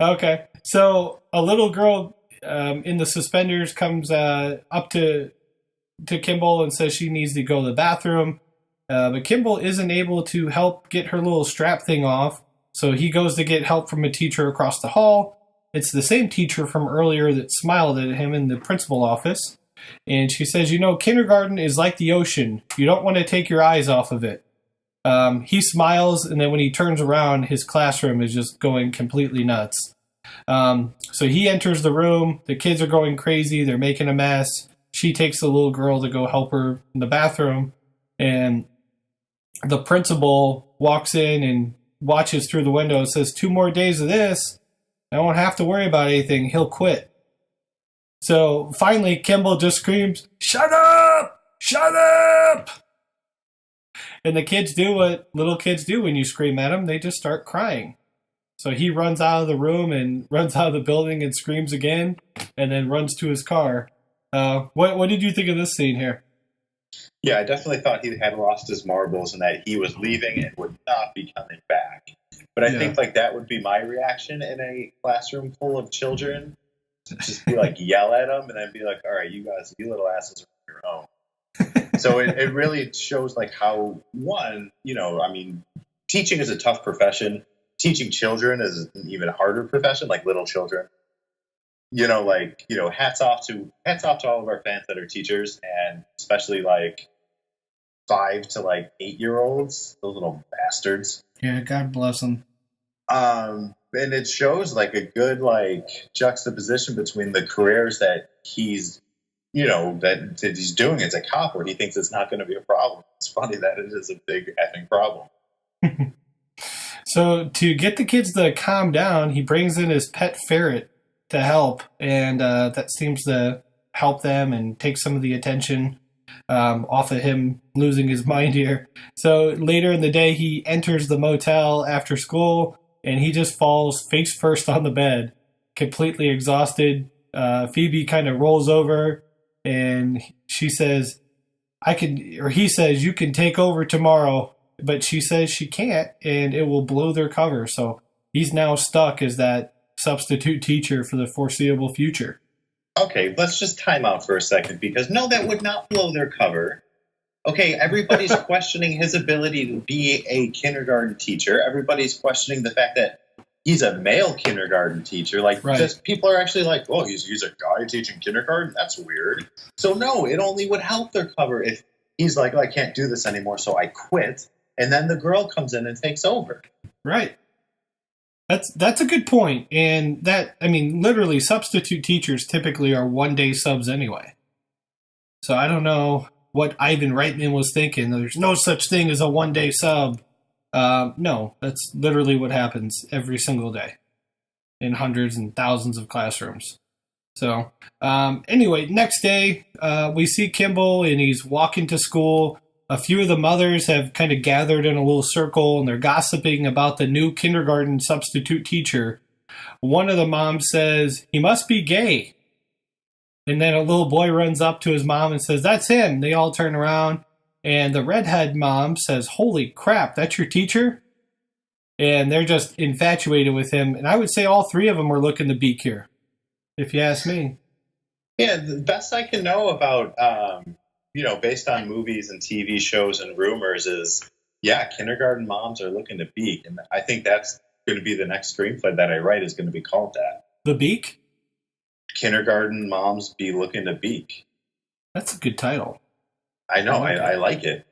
Okay, so a little girl in the suspenders comes up to Kimball and says she needs to go to the bathroom. But Kimball isn't able to help get her little strap thing off, so he goes to get help from a teacher across the hall. It's the same teacher from earlier that smiled at him in the principal office. And she says, kindergarten is like the ocean. You don't want to take your eyes off of it. He smiles, and then when he turns around, his classroom is just going completely nuts. So he enters the room. The kids are going crazy. They're making a mess. She takes the little girl to go help her in the bathroom. And the principal walks in and watches through the window and says, 2 more days of this, I won't have to worry about anything. He'll quit. So finally, Kimball just screams, shut up! Shut up! And the kids do what little kids do when you scream at them. They just start crying. So he runs out of the room and runs out of the building and screams again and then runs to his car. What did you think of this scene here? Yeah, I definitely thought he had lost his marbles and that he was leaving and would not be coming back. But I think like that would be my reaction in a classroom full of children. To just be like, yell at them and then be like, all right, you guys, you little asses are on your own. So it really shows like how, one, teaching is a tough profession. Teaching children is an even harder profession, like little children. Hats off to all of our fans that are teachers, and especially like 5 to 8-year-olds, those little bastards. Yeah, God bless them. And it shows like a good juxtaposition between the careers that he's that he's doing as a cop, where he thinks it's not going to be a problem. It's funny that it is a big effing problem. So to get the kids to calm down, he brings in his pet ferret to help, and that seems to help them and take some of the attention off of him losing his mind here. So later in the day, he enters the motel after school, and he just falls face first on the bed, completely exhausted. Phoebe kind of rolls over, and she says, he says, you can take over tomorrow. But she says she can't, and it will blow their cover. So he's now stuck as that substitute teacher for the foreseeable future. Okay, let's just time out for a second, because no, that would not blow their cover. Okay, everybody's questioning his ability to be a kindergarten teacher. Everybody's questioning the fact that he's a male kindergarten teacher. Just people are actually like, oh, he's a guy teaching kindergarten? That's weird. So no, it only would help their cover if he's like, oh, I can't do this anymore, so I quit. And then the girl comes in and takes over. Right. That's a good point. And literally substitute teachers typically are 1-day subs anyway. So I don't know what Ivan Reitman was thinking. There's no such thing as a 1-day sub. No, that's literally what happens every single day in hundreds and thousands of classrooms. So, anyway, next day, we see Kimball and he's walking to school. A few of the mothers have kind of gathered in a little circle and they're gossiping about the new kindergarten substitute teacher. One of the moms says, "He must be gay." And then a little boy runs up to his mom and says, "That's him." They all turn around and the redhead mom says, "Holy crap, that's your teacher?" And they're just infatuated with him. And I would say all three of them were looking to beak here, if you ask me. Yeah, the best I can know about, based on movies and TV shows and rumors is, kindergarten moms are looking to beak. And I think that's going to be the next screenplay that I write is going to be called that. The Beak? Kindergarten moms be looking to beak. That's a good title. I know, I like it.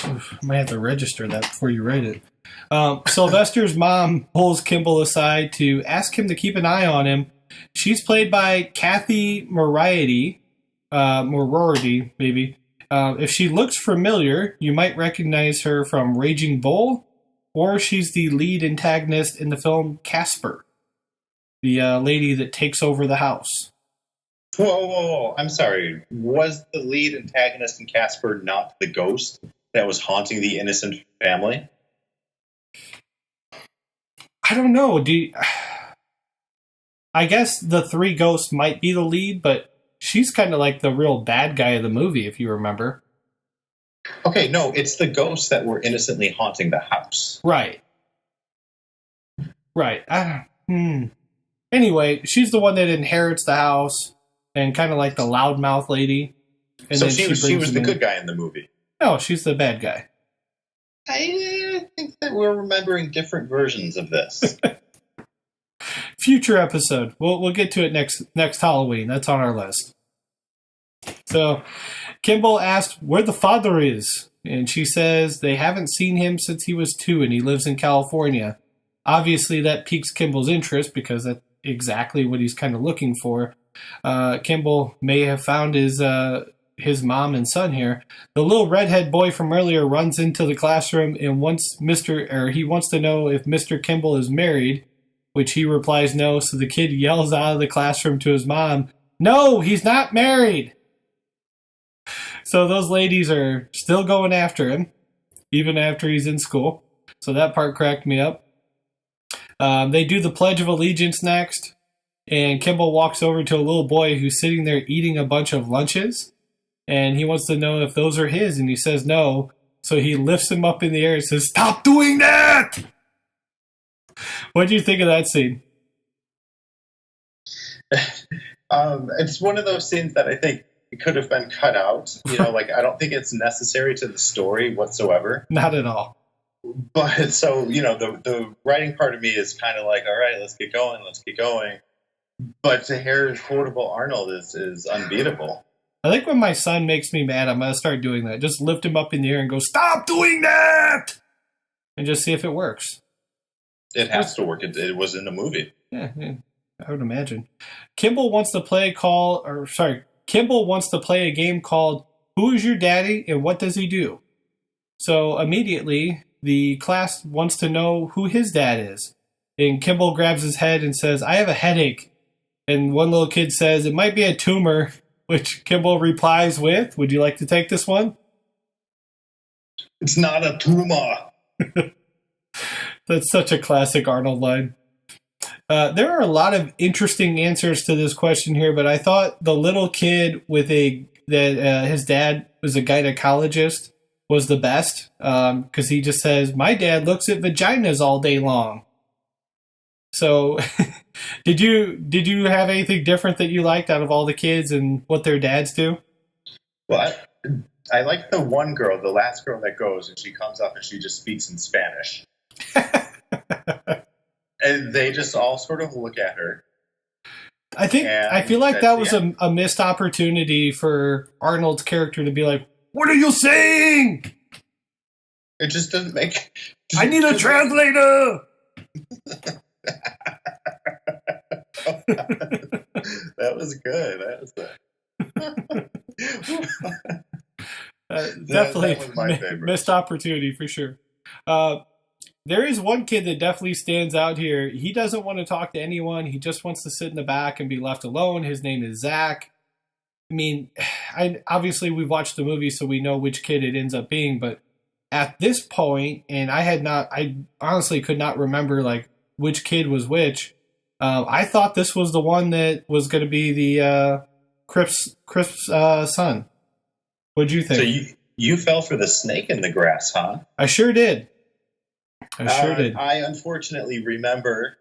Oof, I might have to register that before you write it. Sylvester's mom pulls Kimball aside to ask him to keep an eye on him. She's played by Kathy Moriarty, maybe. If she looks familiar, you might recognize her from Raging Bull, or she's the lead antagonist in the film Casper, the lady that takes over the house. Whoa. I'm sorry. Was the lead antagonist in Casper not the ghost that was haunting the innocent family? I don't know. I guess the three ghosts might be the lead, but she's kind of like the real bad guy of the movie, if you remember. Okay, no, it's the ghosts that were innocently haunting the house. Right. Anyway, she's the one that inherits the house and kind of like the loudmouth lady. And so then she was the good guy in the movie. No, she's the bad guy. I think that we're remembering different versions of this. Future episode. We'll get to it next Halloween. That's on our list. So, Kimball asked where the father is, and she says they haven't seen him since he was 2 and he lives in California. Obviously, that piques Kimball's interest because that's exactly what he's kind of looking for. Kimball may have found his mom and son here. The little redhead boy from earlier runs into the classroom and he wants to know if Mr. Kimball is married, which he replies no. So the kid yells out of the classroom to his mom, "No, he's not married." So those ladies are still going after him, even after he's in school. So that part cracked me up. They do the Pledge of Allegiance next, and Kimball walks over to a little boy who's sitting there eating a bunch of lunches, and he wants to know if those are his, and he says no. So he lifts him up in the air and says, "Stop doing that!" What do you think of that scene? It's one of those scenes that I think it could have been cut out. I don't think it's necessary to the story whatsoever. Not at all. But so, the writing part of me is kind of like, all right, let's get going. But to hear quotable Arnold is unbeatable. I think when my son makes me mad, I'm going to start doing that. Just lift him up in the air and go, "Stop doing that!" And just see if it works. It has to work. It was in the movie. Yeah, I would imagine. Kimball wants to play a game called Who is Your Daddy and What Does He Do? So immediately, the class wants to know who his dad is. And Kimball grabs his head and says, "I have a headache." And one little kid says, "It might be a tumor," which Kimball replies with, "Would you like to take this one?" It's not a tumor. That's such a classic Arnold line. There are a lot of interesting answers to this question here, but I thought the little kid with his dad was a gynecologist was the best because he just says, "My dad looks at vaginas all day long." So, did you have anything different that you liked out of all the kids and what their dads do? Well, I like the one girl, the last girl that goes, and she comes up and she just speaks in Spanish. And they just all sort of look at her. I feel like that was a missed opportunity for Arnold's character to be like, "What are you saying?" It just doesn't make... I need a translator! That was good. Definitely that was my favorite. Missed opportunity for sure. there is one kid that definitely stands out here. He doesn't want to talk to anyone. He just wants to sit in the back and be left alone. His name is Zach. I mean, obviously we've watched the movie, so we know which kid it ends up being. But at this point, and I honestly could not remember like which kid was which. I thought this was the one that was going to be the Crisp's son. What'd you think? So you fell for the snake in the grass, huh? I sure did. I unfortunately remember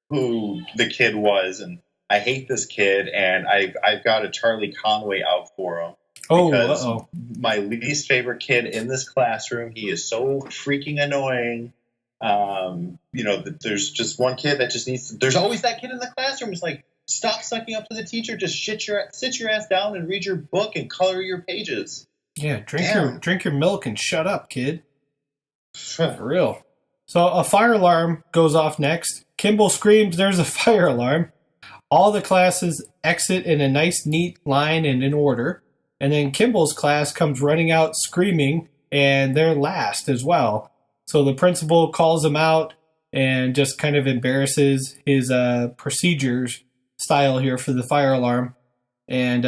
who the kid was, and I hate this kid, and I've got a Charlie Conway out for him. Oh, because my least favorite kid in this classroom. He is so freaking annoying. There's just one kid that just needs to, there's always that kid in the classroom. It's like, stop sucking up to the teacher. Just sit your ass down and read your book and color your pages. Yeah, drink your milk and shut up, kid. For real. So a fire alarm goes off next. Kimball screams, "There's a fire alarm." All the classes exit in a nice, neat line and in order. And then Kimball's class comes running out screaming, and they're last as well. So the principal calls him out and just kind of embarrasses his procedures style here for the fire alarm. And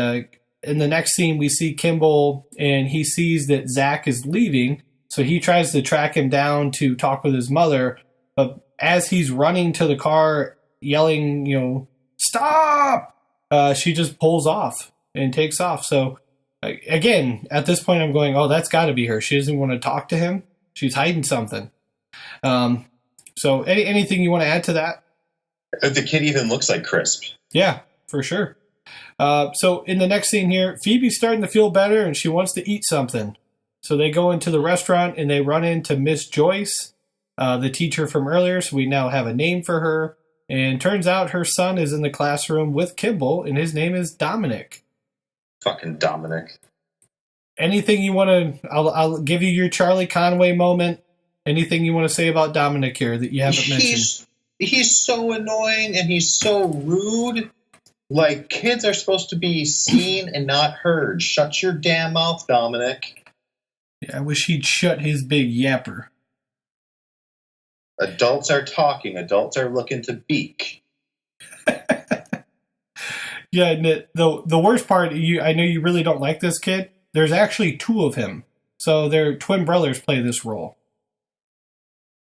in the next scene, we see Kimball, and he sees that Zach is leaving. So he tries to track him down to talk with his mother. But as he's running to the car, yelling, "Stop!" She just pulls off and takes off. So again, at this point, I'm going, oh, that's got to be her. She doesn't want to talk to him. She's hiding something. So anything you want to add to that? The kid even looks like Crisp. Yeah, for sure. So in the next scene here, Phoebe's starting to feel better and she wants to eat something. So they go into the restaurant and they run into Miss Joyce, the teacher from earlier. So we now have a name for her. And turns out her son is in the classroom with Kimball, and his name is Dominic. Fucking Dominic. Anything you want to... I'll give you your Charlie Conway moment. Anything you want to say about Dominic here that you haven't mentioned? He's so annoying and he's so rude. Like, kids are supposed to be seen and not heard. Shut your damn mouth, Dominic. Yeah, I wish he'd shut his big yapper. Adults are talking. Adults are looking to beak. Yeah, the worst part, I know you really don't like this kid. There's actually two of him. So their twin brothers play this role.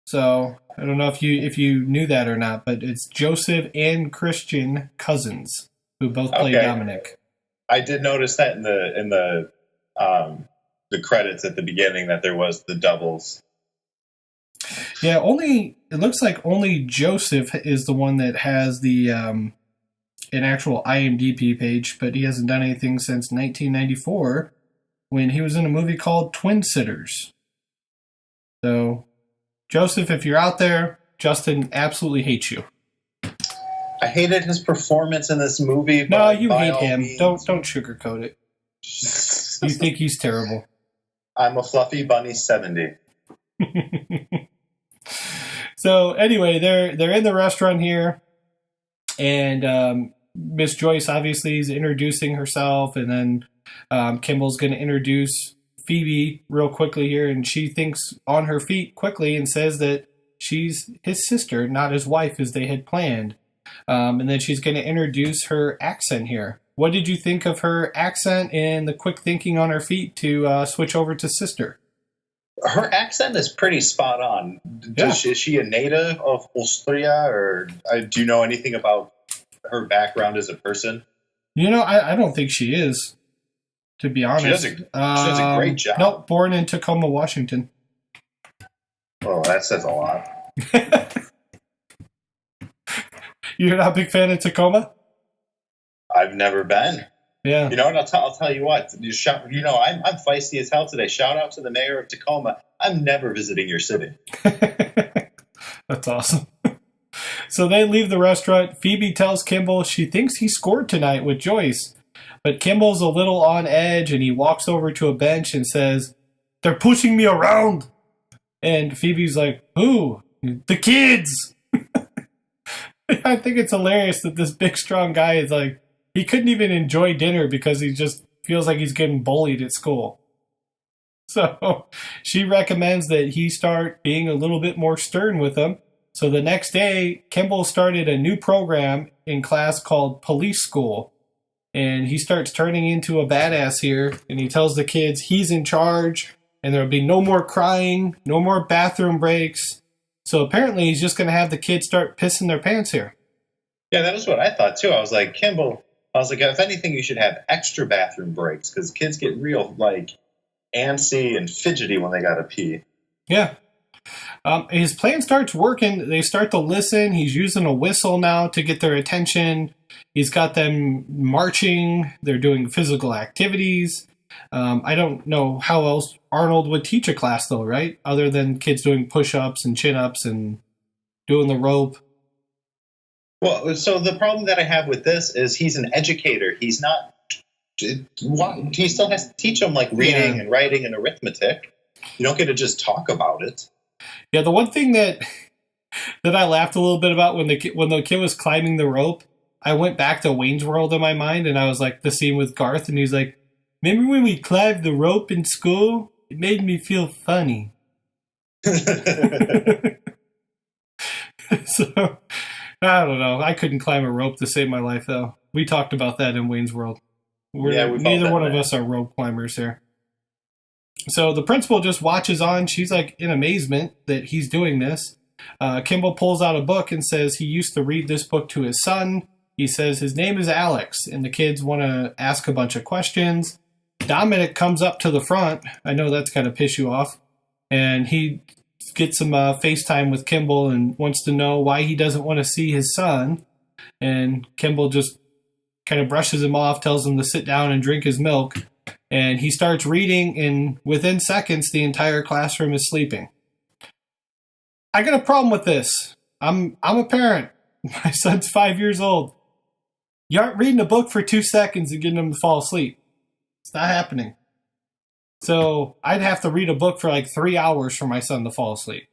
So I don't know if you knew that or not, but it's Joseph and Christian Cousins who both play Dominic. I did notice that in the credits at the beginning that there was the doubles. Yeah, it looks like only Joseph is the one that has the an actual IMDb page, but he hasn't done anything since 1994 when he was in a movie called Twin Sitters. So, Joseph, if you're out there, Justin absolutely hates you. I hated his performance in this movie. No, you hate him. Don't sugarcoat it. You think he's terrible. I'm a fluffy bunny 70. So anyway, they're in the restaurant here, and Miss Joyce obviously is introducing herself, and then Kimball's going to introduce Phoebe real quickly here, and she thinks on her feet quickly and says that she's his sister, not his wife, as they had planned. And then she's going to introduce her accent here. What did you think of her accent and the quick thinking on her feet to switch over to sister? Her accent is pretty spot on. Is she a native of Austria, or do you know anything about her background as a person? I don't think she is, to be honest. She does a great job. Nope, born in Tacoma, Washington. Well, that says a lot. You're not a big fan of Tacoma? I've never been. Yeah. You know what? I'll tell you what. I'm feisty as hell today. Shout out to the mayor of Tacoma. I'm never visiting your city. That's awesome. So they leave the restaurant. Phoebe tells Kimball she thinks he scored tonight with Joyce. But Kimball's a little on edge, and he walks over to a bench and says, "They're pushing me around." And Phoebe's like, "Who? The kids." I think it's hilarious that this big, strong guy is like, he couldn't even enjoy dinner because he just feels like he's getting bullied at school. So she recommends that he start being a little bit more stern with him. So the next day, Kimball started a new program in class called Police School. And he starts turning into a badass here. And he tells the kids he's in charge. And there'll be no more crying, no more bathroom breaks. So apparently he's just going to have the kids start pissing their pants here. Yeah, that was what I thought too. I was like, Kimball, if anything, you should have extra bathroom breaks because kids get real, like, antsy and fidgety when they got to pee. Yeah. His plan starts working. They start to listen. He's using a whistle now to get their attention. He's got them marching. They're doing physical activities. I don't know how else Arnold would teach a class, though, right? Other than kids doing push-ups and chin-ups and doing the rope. Well, so the problem that I have with this is he's an educator. He's not. He still has to teach them, like, reading and writing and arithmetic. You don't get to just talk about it. Yeah, the one thing that I laughed a little bit about when the kid was climbing the rope, I went back to Wayne's World in my mind, and I was like, the scene with Garth, and he's like, remember when we climbed the rope in school? It made me feel funny. So, I don't know. I couldn't climb a rope to save my life, though. We talked about that in Wayne's World. Neither one of us are rope climbers here. So the principal just watches on. She's like in amazement that he's doing this. Kimball pulls out a book and says he used to read this book to his son. He says his name is Alex, and the kids want to ask a bunch of questions. Dominic comes up to the front. I know that's going to piss you off. And he gets some FaceTime with Kimball and wants to know why he doesn't want to see his son. And Kimball just kind of brushes him off, tells him to sit down and drink his milk. And he starts reading, and within seconds, the entire classroom is sleeping. I got a problem with this. I'm a parent. My son's 5 years old. You aren't reading a book for 2 seconds and getting him to fall asleep. It's not happening. So I'd have to read a book for like 3 hours for my son to fall asleep.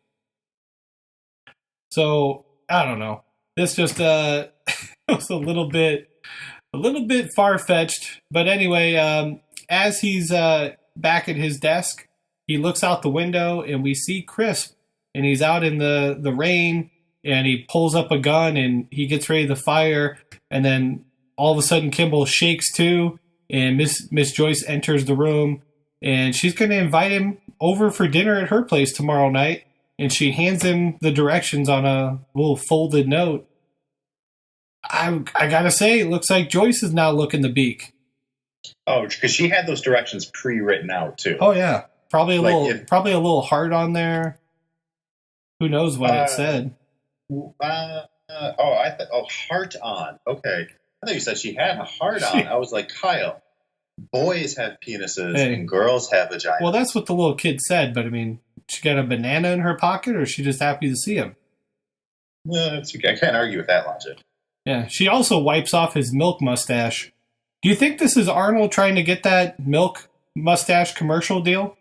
So I don't know. This just was a little bit far-fetched. But anyway, as he's back at his desk, he looks out the window and we see Crisp, and he's out in the rain, and he pulls up a gun and he gets ready to fire, and then all of a sudden Kimball shakes too, and Miss Joyce enters the room, and she's going to invite him over for dinner at her place tomorrow night, and she hands him the directions on a little folded note. I gotta say, it looks like Joyce is now looking the beak. Oh, because she had those directions pre-written out too. Oh yeah, probably a little heart on there. Who knows what it said? Heart on. Okay, I thought you said she had a heart on. I was like, Kyle, boys have penises and girls have vaginas. Well, that's what the little kid said, but I mean, she got a banana in her pocket, or is she just happy to see him? Well, that's okay. I can't argue with that logic. Yeah, she also wipes off his milk mustache. Do you think this is Arnold trying to get that milk mustache commercial deal?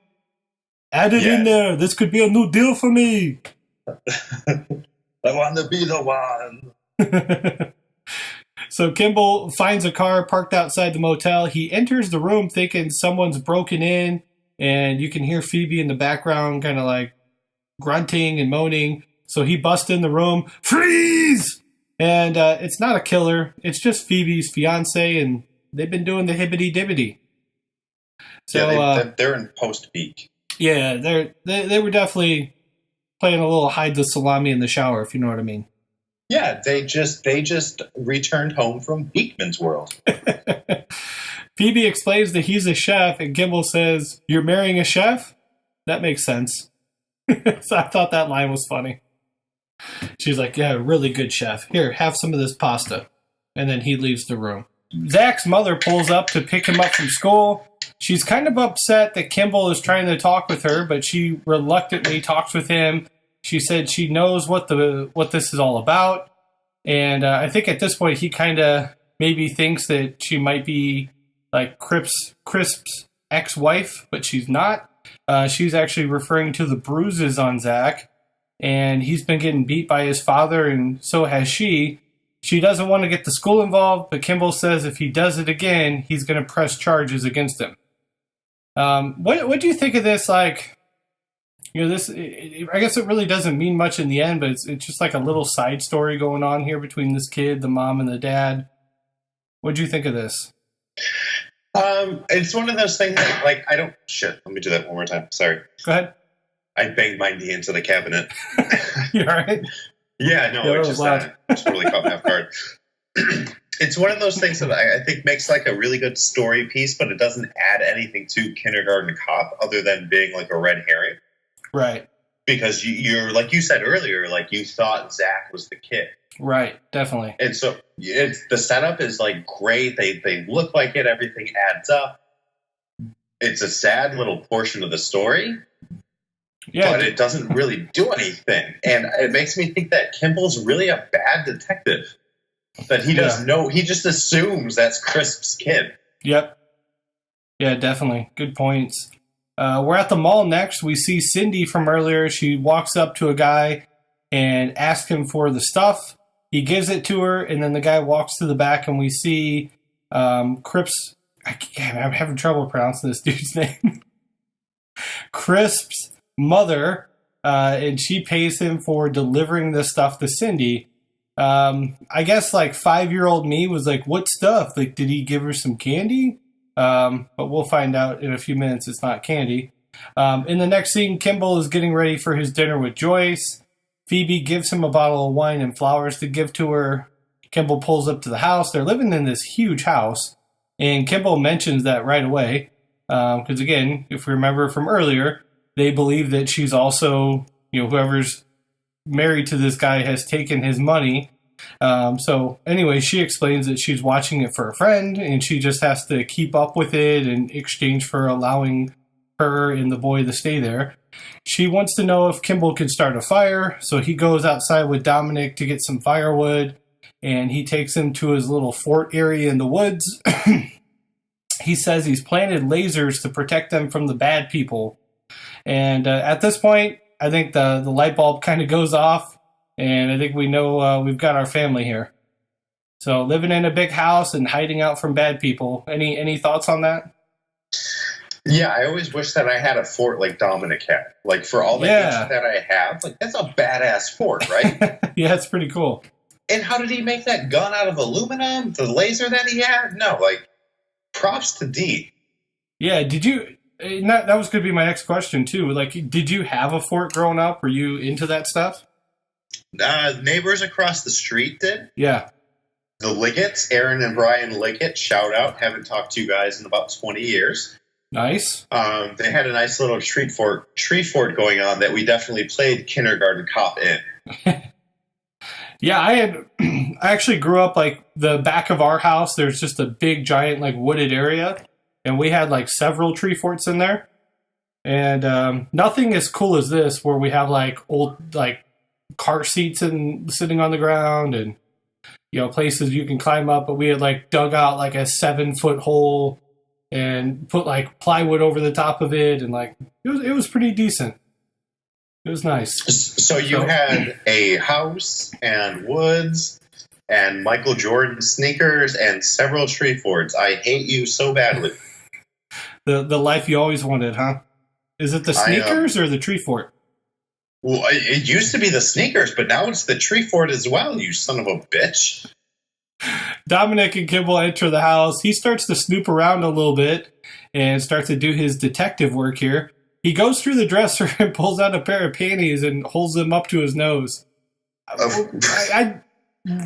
Add it in there. This could be a new deal for me. I want to be the one. So Kimball finds a car parked outside the motel. He enters the room thinking someone's broken in, and you can hear Phoebe in the background kind of like grunting and moaning. So he busts in the room. Freeze! And it's not a killer. It's just Phoebe's fiance, and they've been doing the hibbity-dibbity. So yeah, they're in post-peak. Yeah, they were definitely playing a little hide the salami in the shower, if you know what I mean. Yeah, they just returned home from Beekman's World. Phoebe explains that he's a chef, and Kimball says, "You're marrying a chef?" That makes sense. So I thought that line was funny. She's like, "Yeah, really good chef. Here, have some of this pasta." And then he leaves the room. Zach's mother pulls up to pick him up from school. She's kind of upset that Kimball is trying to talk with her, but she reluctantly talks with him. She said she knows what this is all about. And I think at this point he kind of maybe thinks that she might be like Crisp's ex-wife, but she's not. She's actually referring to the bruises on Zach. And he's been getting beat by his father, and so has she. She doesn't want to get the school involved, but Kimball says if he does it again, he's going to press charges against him. What do you think of this? Like, this. I guess it really doesn't mean much in the end, but it's just like a little side story going on here between this kid, the mom, and the dad. What do you think of this? It's one of those things that, like, I don't... Shit, let me do that one more time. Sorry. Go ahead. I banged my knee into the cabinet. You all right? Yeah, no, Yeah, it just really caught me off guard. It's one of those things that I think makes like a really good story piece, but it doesn't add anything to Kindergarten Cop other than being like a red herring. Right. Because you're, like you said earlier, like you thought Zach was the kid. Right, definitely. And so the setup is like great. They look like it. Everything adds up. It's a sad little portion of the story. Yeah, but it doesn't really do anything. And it makes me think that Kimball's really a bad detective. That he doesn't know. He just assumes that's Crisp's kid. Yep. Yeah, definitely. Good points. We're at the mall next. We see Cindy from earlier. She walks up to a guy and asks him for the stuff. He gives it to her, and then the guy walks to the back, and we see Crisp's... I'm having trouble pronouncing this dude's name. Crisp's mother, and she pays him for delivering the stuff to Cindy. I guess like 5-year-old me was like, what stuff? Like, did he give her some candy? But we'll find out in a few minutes it's not candy. In the next scene, Kimball is getting ready for his dinner with Joyce. Phoebe gives him a bottle of wine and flowers to give to her. Kimball pulls up to the house. They're living in this huge house. And Kimball mentions that right away. Because again, if we remember from earlier, they believe that she's also, whoever's married to this guy has taken his money. So anyway, she explains that she's watching it for a friend and she just has to keep up with it in exchange for allowing her and the boy to stay there. She wants to know if Kimball can start a fire. So he goes outside with Dominic to get some firewood and he takes him to his little fort area in the woods. He says he's planted lasers to protect them from the bad people. And at this point, I think the light bulb kind of goes off, and I think we know we've got our family here. So living in a big house and hiding out from bad people. Any thoughts on that? Yeah, I always wish that I had a fort like Dominic had. Like, for all the age that I have, like, that's a badass fort, right? Yeah, it's pretty cool. And how did he make that gun out of aluminum? The laser that he had? No, like, props to D. Yeah, did you... That was going to be my next question, too. Like, did you have a fort growing up? Were you into that stuff? Neighbors across the street did. Yeah. The Liggetts, Aaron and Brian Liggett, shout out. Haven't talked to you guys in about 20 years. Nice. They had a nice little tree fort going on that we definitely played Kindergarten Cop in. Yeah, I actually grew up, like, the back of our house, there's just a big, giant, like, wooded area. And we had like several tree forts in there. And nothing as cool as this where we have like old like car seats and sitting on the ground and places you can climb up. But we had like dug out like a 7-foot hole and put like plywood over the top of it, and like it was pretty decent. It was nice. So you had a house and woods and Michael Jordan sneakers and several tree forts. I hate you so badly. The life you always wanted, huh? Is it the sneakers or the tree fort? Well, it used to be the sneakers, but now it's the tree fort as well, you son of a bitch. Dominic and Kimball enter the house. He starts to snoop around a little bit and starts to do his detective work here. He goes through the dresser and pulls out a pair of panties and holds them up to his nose.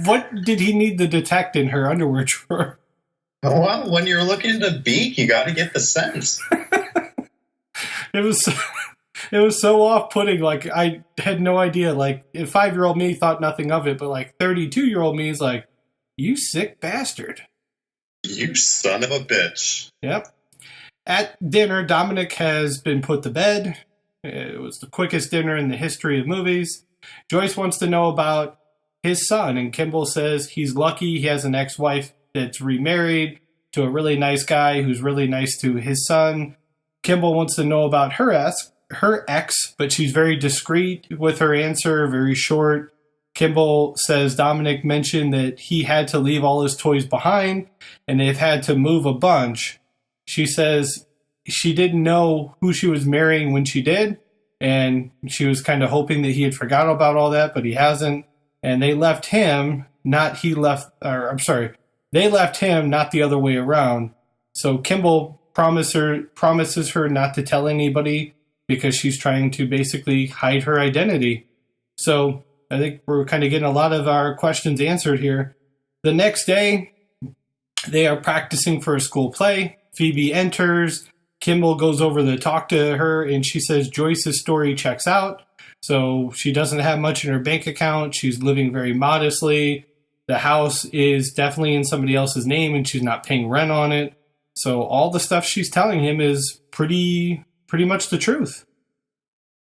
What did he need to detect in her underwear drawer? Well, when you're looking to beak, you got to get the sense. It was so off-putting. Like, I had no idea. Like, 5-year-old me thought nothing of it, but like 32-year-old me is like, you sick bastard. You son of a bitch. Yep. At dinner, Dominic has been put to bed. It was the quickest dinner in the history of movies. Joyce wants to know about his son, and Kimball says he's lucky he has an ex-wife that's remarried to a really nice guy who's really nice to his son. Kimball wants to know about her ex, but she's very discreet with her answer, very short. Kimball says Dominic mentioned that he had to leave all his toys behind, and they've had to move a bunch. She says she didn't know who she was marrying when she did, and she was kind of hoping that he had forgotten about all that, but he hasn't. And they left him, they left him, not the other way around. So Kimball promises her not to tell anybody because she's trying to basically hide her identity. So I think we're kind of getting a lot of our questions answered here. The next day, they are practicing for a school play. Phoebe enters. Kimball goes over to talk to her, and she says Joyce's story checks out. So she doesn't have much in her bank account. She's living very modestly. The house is definitely in somebody else's name, and she's not paying rent on it. So all the stuff she's telling him is pretty much the truth.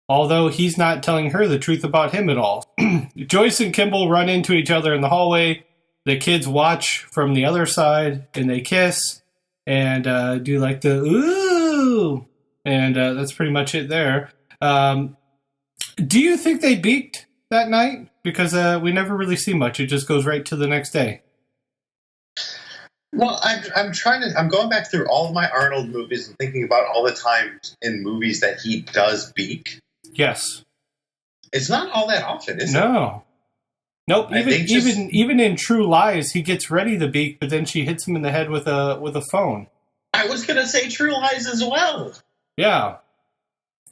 Although he's not telling her the truth about him at all. Joyce and Kimball run into each other in the hallway. The kids watch from the other side, and they kiss and do like the ooh. And that's pretty much it there. Do you think they beaked that night? Because we never really see much. It just goes right to the next day. Well, I'm going back through all of my Arnold movies and thinking about all the times in movies that he does beak. Yes. It's not all that often, is it? No. Nope. Even in True Lies, he gets ready to beak, but then she hits him in the head with a phone. I was going to say True Lies as well. Yeah.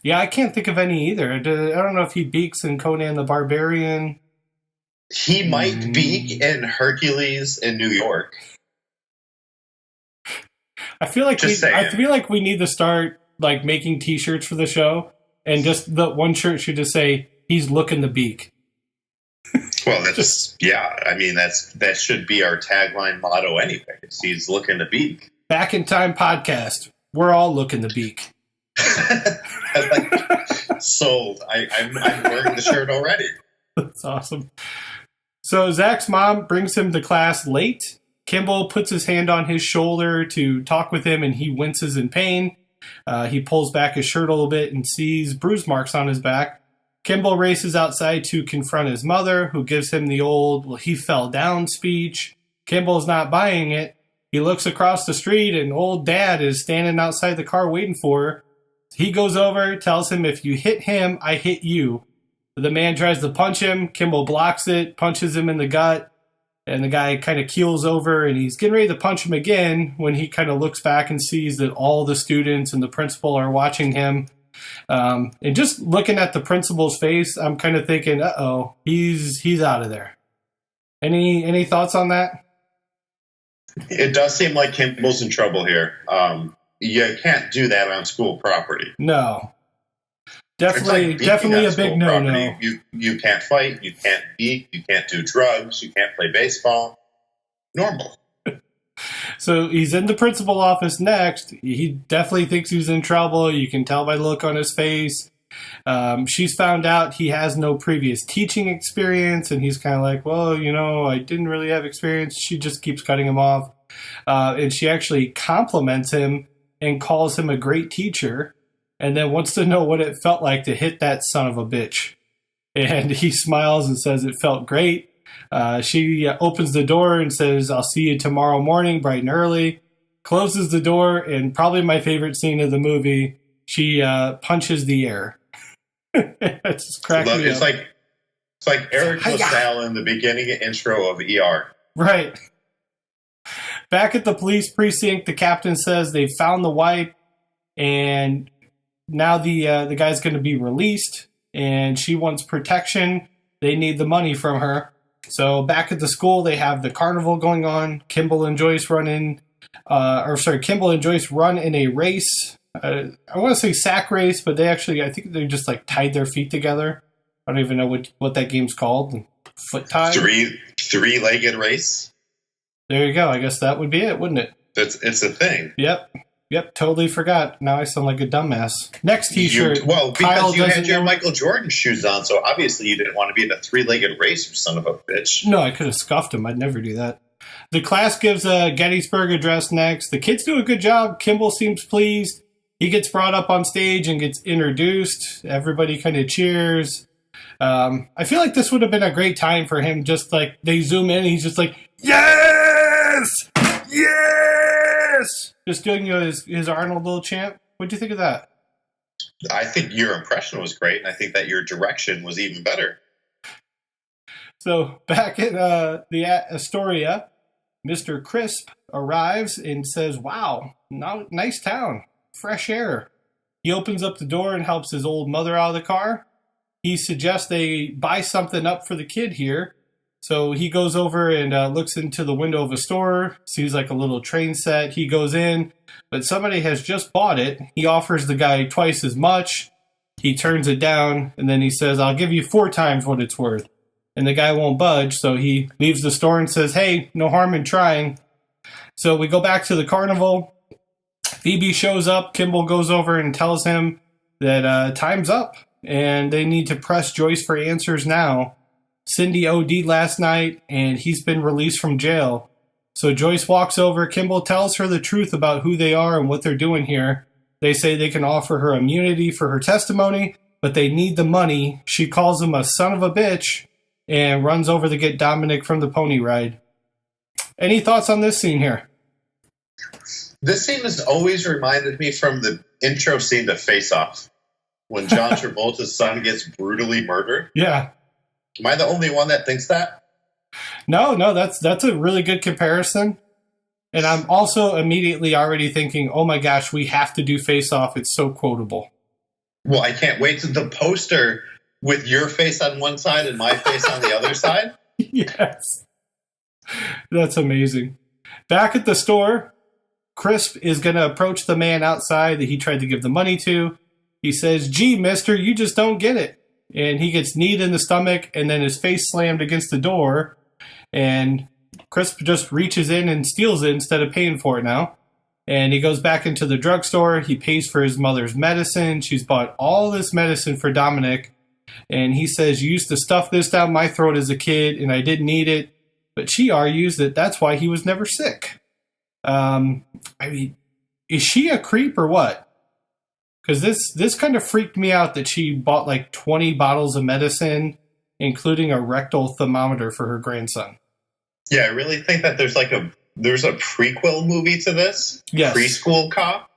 Yeah, I can't think of any either. I don't know if he beaks in Conan the Barbarian. He might beak in Hercules in New York. I feel like we need to start like making T-shirts for the show, and just the one shirt should just say "He's looking the beak." Well, that should be our tagline motto anyway. He's looking to beak. Back in Time podcast. We're all looking the beak. Sold. I'm wearing the shirt already. That's awesome. So Zach's mom brings him to class late. Kimball puts his hand on his shoulder to talk with him, and he winces in pain. He pulls back his shirt a little bit and sees bruise marks on his back. Kimball races outside to confront his mother, who gives him the old, well, he fell down speech. Kimball's not buying it. He looks across the street, and old dad is standing outside the car waiting for her. He goes over, tells him, if you hit him, I hit you. The man tries to punch him. Kimball blocks it, punches him in the gut. And the guy kind of keels over, and he's getting ready to punch him again when he kind of looks back and sees that all the students and the principal are watching him. And just looking at the principal's face, I'm kind of thinking, uh-oh, he's out of there. Any thoughts on that? It does seem like Kimball's in trouble here. You can't do that on school property. No. Definitely a big no-no. You can't fight, you can't beat, you can't do drugs, you can't play baseball. Normal. So he's in the principal office next. He definitely thinks he's in trouble. You can tell by the look on his face. She's found out he has no previous teaching experience, and he's kind of like, well, I didn't really have experience. She just keeps cutting him off. And she actually compliments him and calls him a great teacher, and then wants to know what it felt like to hit that son of a bitch. And he smiles and says it felt great. She opens the door and says, I'll see you tomorrow morning, bright and early. Closes the door, and probably my favorite scene of the movie, she punches the air. It's just cracking me up. It's like Eric LaSalle in the beginning intro of ER. Right. Back at the police precinct, the captain says they found the wipe, and now the guy's going to be released, and she wants protection. They need the money from her. So back at the school, they have the carnival going on. Kimball and Joyce run in a race. I want to say sack race, but I think they just like tied their feet together. I don't even know what that game's called. Foot tie? Three-legged race? There you go. I guess that would be it, wouldn't it? It's a thing. Yep, totally forgot. Now I sound like a dumbass. Next t-shirt. Because you had your Michael Jordan shoes on, so obviously you didn't want to be in a three-legged race, you son of a bitch. No, I could have scuffed him. I'd never do that. The class gives a Gettysburg Address next. The kids do a good job. Kimball seems pleased. He gets brought up on stage and gets introduced. Everybody kind of cheers. I feel like this would have been a great time for him. Just like they zoom in, and he's just like, yes! Yes! Just doing his Arnold little chant. What'd you think of that? I think your impression was great, and I think that your direction was even better. So back at the Astoria, Mr. Crisp arrives and says, wow, nice town, fresh air. He opens up the door and helps his old mother out of the car. He suggests they buy something up for the kid here. So he goes over and looks into the window of a store, sees like a little train set. He goes in, but somebody has just bought it. He offers the guy twice as much. He turns it down, and then he says, I'll give you 4 times what it's worth. And the guy won't budge, so he leaves the store and says, hey, no harm in trying. So we go back to the carnival. Phoebe shows up. Kimball goes over and tells him that time's up, and they need to press Joyce for answers now. Cindy OD'd last night, and he's been released from jail. So Joyce walks over. Kimball tells her the truth about who they are and what they're doing here. They say they can offer her immunity for her testimony, but they need the money. She calls him a son of a bitch and runs over to get Dominic from the pony ride. Any thoughts on this scene here? This scene has always reminded me from the intro scene to Face Off, when John Travolta's son gets brutally murdered. Yeah. Am I the only one that thinks that? No, that's a really good comparison. And I'm also immediately already thinking, oh my gosh, we have to do Face Off. It's so quotable. Well, I can't wait to the poster with your face on one side and my face on the other side. Yes. That's amazing. Back at the store, Crisp is going to approach the man outside that he tried to give the money to. He says, gee, mister, you just don't get it. And he gets kneed in the stomach, and then his face slammed against the door. And Crisp just reaches in and steals it instead of paying for it now. And he goes back into the drugstore. He pays for his mother's medicine. She's bought all this medicine for Dominic. And he says, you used to stuff this down my throat as a kid, and I didn't need it. But she argues that that's why he was never sick. I mean, is she a creep or what? Because this kind of freaked me out that she bought like 20 bottles of medicine, including a rectal thermometer for her grandson. Yeah, I really think that there's a prequel movie to this. Yes. Preschool Cop.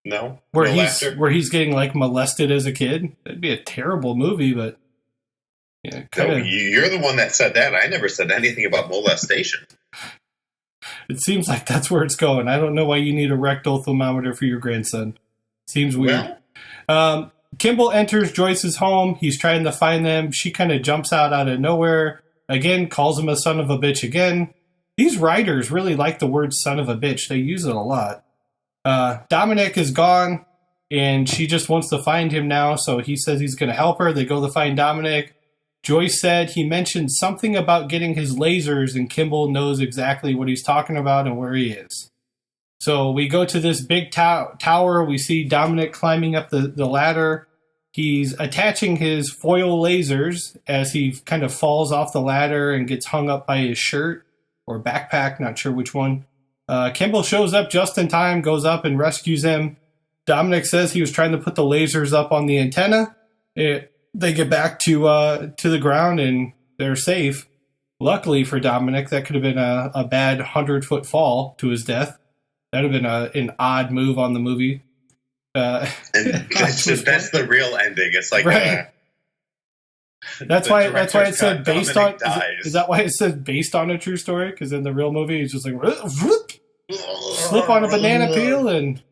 No, where he's getting like molested as a kid. That'd be a terrible movie, but yeah, no, you're the one that said that. I never said anything about molestation. It seems like that's where it's going. I don't know why you need a rectal thermometer for your grandson. Seems weird. Well, Kimball enters Joyce's home. He's trying to find them. She kind of jumps out of nowhere. Again, calls him a son of a bitch again. These writers really like the word son of a bitch. They use it a lot. Dominic is gone, and she just wants to find him now, so he says he's going to help her. They go to find Dominic. Joyce said he mentioned something about getting his lasers, and Kimball knows exactly what he's talking about and where he is. So we go to this big tower. We see Dominic climbing up the ladder. He's attaching his foil lasers as he kind of falls off the ladder and gets hung up by his shirt or backpack, not sure which one. Kimball shows up just in time, goes up and rescues him. Dominic says he was trying to put the lasers up on the antenna. They get back to the ground and they're safe. Luckily for Dominic, that could have been a bad 100-foot fall to his death. That would have been an odd move on the movie. And that's the real ending. It's like right. That's why it said based on. Is that why it says based on a true story? Because in the real movie, it's just like slip on a banana peel, and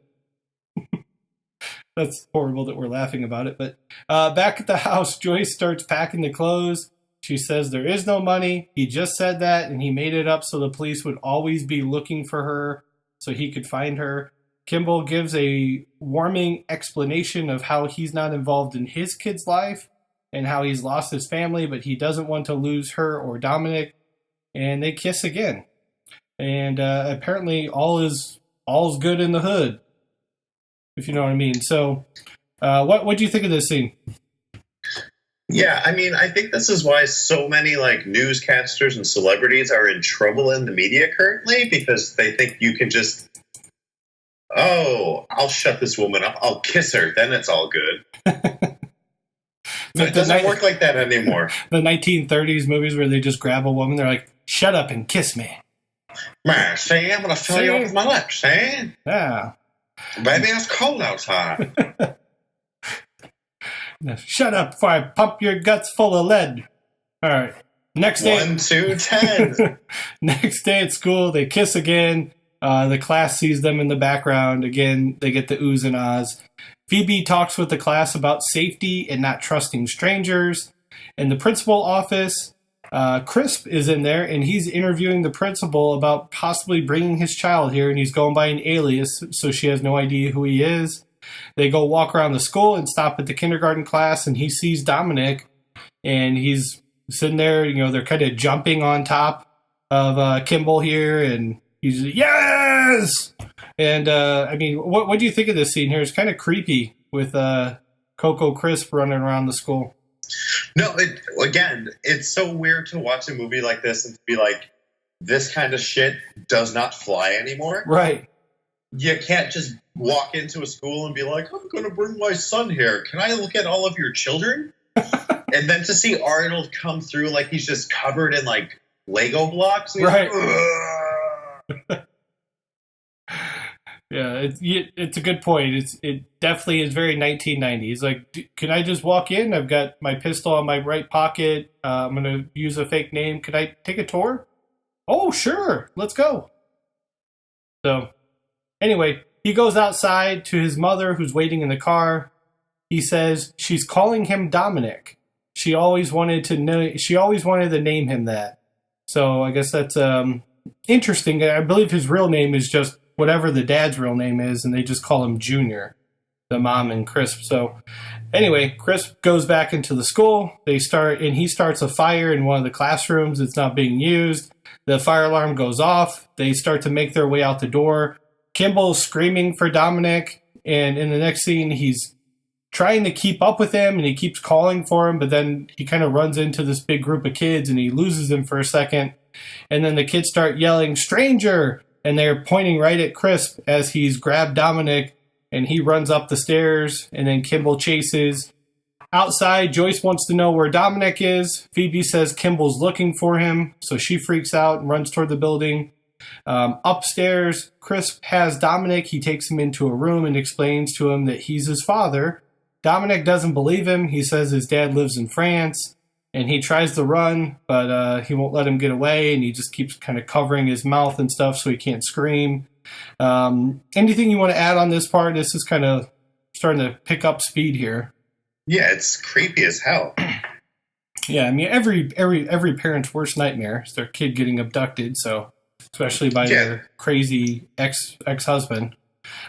that's horrible that we're laughing about it. But back at the house, Joyce starts packing the clothes. She says there is no money. He just said that, and he made it up so the police would always be looking for her, so he could find her. Kimball gives a warming explanation of how he's not involved in his kid's life and how he's lost his family, but he doesn't want to lose her or Dominic. And they kiss again. And apparently all's good in the hood, if you know what I mean. So what do you think of this scene? Yeah, I mean, I think this is why so many like newscasters and celebrities are in trouble in the media currently, because they think you can just, I'll shut this woman up, I'll kiss her, then it's all good. It doesn't work like that anymore. The 1930s movies where they just grab a woman, they're like, shut up and kiss me. Man, see, I'm going to fill you up with my lips, eh? Yeah. Baby, it's cold outside. Shut up before I pump your guts full of lead. All right. Next day. 1, 2, 10. Next day at school, they kiss again. The class sees them in the background. Again, they get the oohs and ahs. Phoebe talks with the class about safety and not trusting strangers. In the principal office, Crisp is in there, and he's interviewing the principal about possibly bringing his child here, and he's going by an alias, so she has no idea who he is. They go walk around the school and stop at the kindergarten class, and he sees Dominic, and he's sitting there, you know, they're kind of jumping on top of Kimball here, and he's, yes! And, I mean, what do you think of this scene here? It's kind of creepy with Coco Crisp running around the school. No, it's so weird to watch a movie like this and to be like, this kind of shit does not fly anymore. Right. You can't just walk into a school and be like, I'm going to bring my son here. Can I look at all of your children? And then to see Arnold come through like he's just covered in like Lego blocks. Right. Like, yeah, it's a good point. It definitely is very 1990s. Like, can I just walk in? I've got my pistol in my right pocket. I'm going to use a fake name. Can I take a tour? Oh, sure. Let's go. So, anyway, he goes outside to his mother who's waiting in the car. He says she's calling him Dominic. She always wanted to name him that. So I guess that's interesting. I believe his real name is just whatever the dad's real name is, and they just call him Junior, the mom and Crisp. So anyway, Crisp goes back into the school. He starts a fire in one of the classrooms. It's not being used. The fire alarm goes off. They start to make their way out the door. Kimball's screaming for Dominic, and in the next scene, he's trying to keep up with him, and he keeps calling for him, but then he kind of runs into this big group of kids, and he loses them for a second. And then the kids start yelling, "Stranger!" And they're pointing right at Crisp as he's grabbed Dominic, and he runs up the stairs, and then Kimball chases. Outside, Joyce wants to know where Dominic is. Phoebe says Kimball's looking for him, so she freaks out and runs toward the building. Upstairs, Crisp has Dominic. He takes him into a room and explains to him that he's his father. Dominic doesn't believe him. He says his dad lives in France, and he tries to run, but he won't let him get away, and he just keeps kind of covering his mouth and stuff so he can't scream. Anything you want to add on this part? This is kind of starting to pick up speed here. yeah, it's creepy as hell. Yeah, I mean, every parent's worst nightmare is their kid getting abducted, so especially by their crazy ex-husband.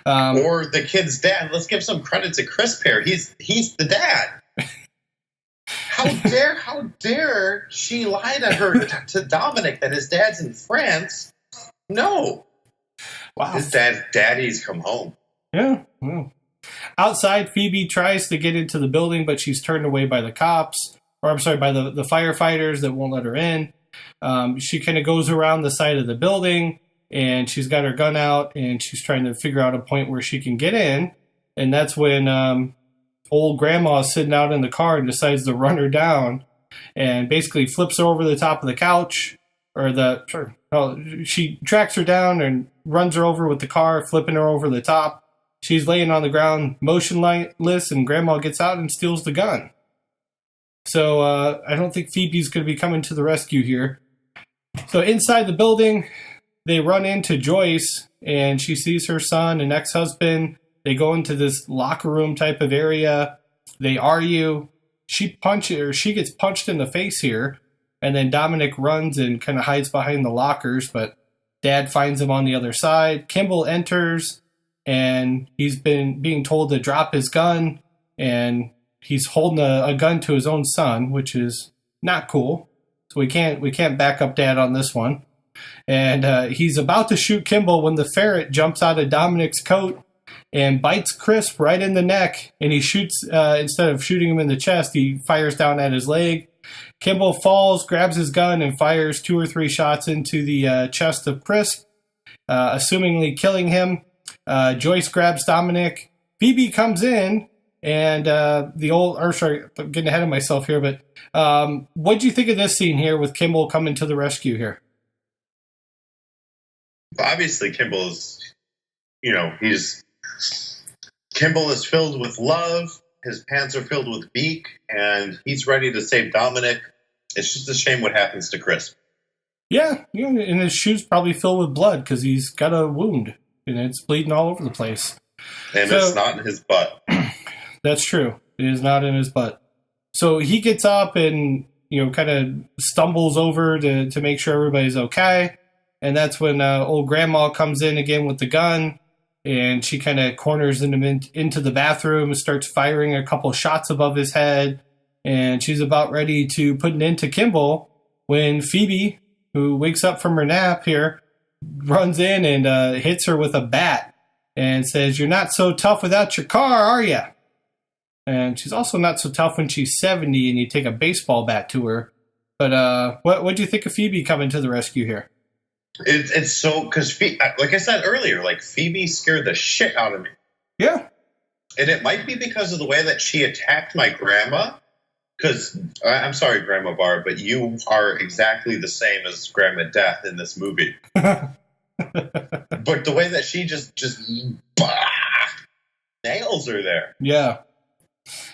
Or the kid's dad. Let's give some credit to Crisp here. He's the dad. How dare she lie to Dominic that his dad's in France? No. Wow. His daddy's come home. Yeah. Well. Outside, Phoebe tries to get into the building, but she's turned away by the cops, or I'm sorry, by the firefighters that won't let her in. She kind of goes around the side of the building, and she's got her gun out, and she's trying to figure out a point where she can get in. And that's when old grandma is sitting out in the car and decides to run her down, and basically flips her over the top of the couch, she tracks her down and runs her over with the car, flipping her over the top. She's laying on the ground, motionless, and grandma gets out and steals the gun. So I don't think Phoebe's going to be coming to the rescue here. So inside the building, they run into Joyce, and she sees her son and ex-husband. They go into this locker room type of area. They argue. She gets punched in the face here, and then Dominic runs and kind of hides behind the lockers, but Dad finds him on the other side. Kimball enters, and he's been being told to drop his gun, and he's holding a gun to his own son, which is not cool. So we can't back up Dad on this one. And he's about to shoot Kimball when the ferret jumps out of Dominic's coat and bites Crisp right in the neck. And he shoots, instead of shooting him in the chest, he fires down at his leg. Kimball falls, grabs his gun, and fires 2 or 3 shots into the chest of Crisp, assumingly killing him. Joyce grabs Dominic. Phoebe comes in, and I'm getting ahead of myself here, but what do you think of this scene here with Kimball coming to the rescue here? Obviously, Kimball's, he's Kimball is filled with love. His pants are filled with beak, and he's ready to save Dominic. It's just a shame what happens to Chris. Yeah, and his shoes probably filled with blood because he's got a wound, and it's bleeding all over the place. And it's not in his butt. That's true. It is not in his butt. So he gets up and, kind of stumbles over to make sure everybody's okay. And that's when old grandma comes in again with the gun, and she kind of corners him into the bathroom and starts firing a couple shots above his head. And she's about ready to put an end to Kimball when Phoebe, who wakes up from her nap here, runs in and hits her with a bat and says, "You're not so tough without your car, are you?" And she's also not so tough when she's 70 and you take a baseball bat to her. But what do you think of Phoebe coming to the rescue here? It's so, because like I said earlier, like Phoebe scared the shit out of me. Yeah. And it might be because of the way that she attacked my grandma. Because, I'm sorry, Grandma Barb, but you are exactly the same as Grandma Death in this movie. But the way that she just nails her there. Yeah.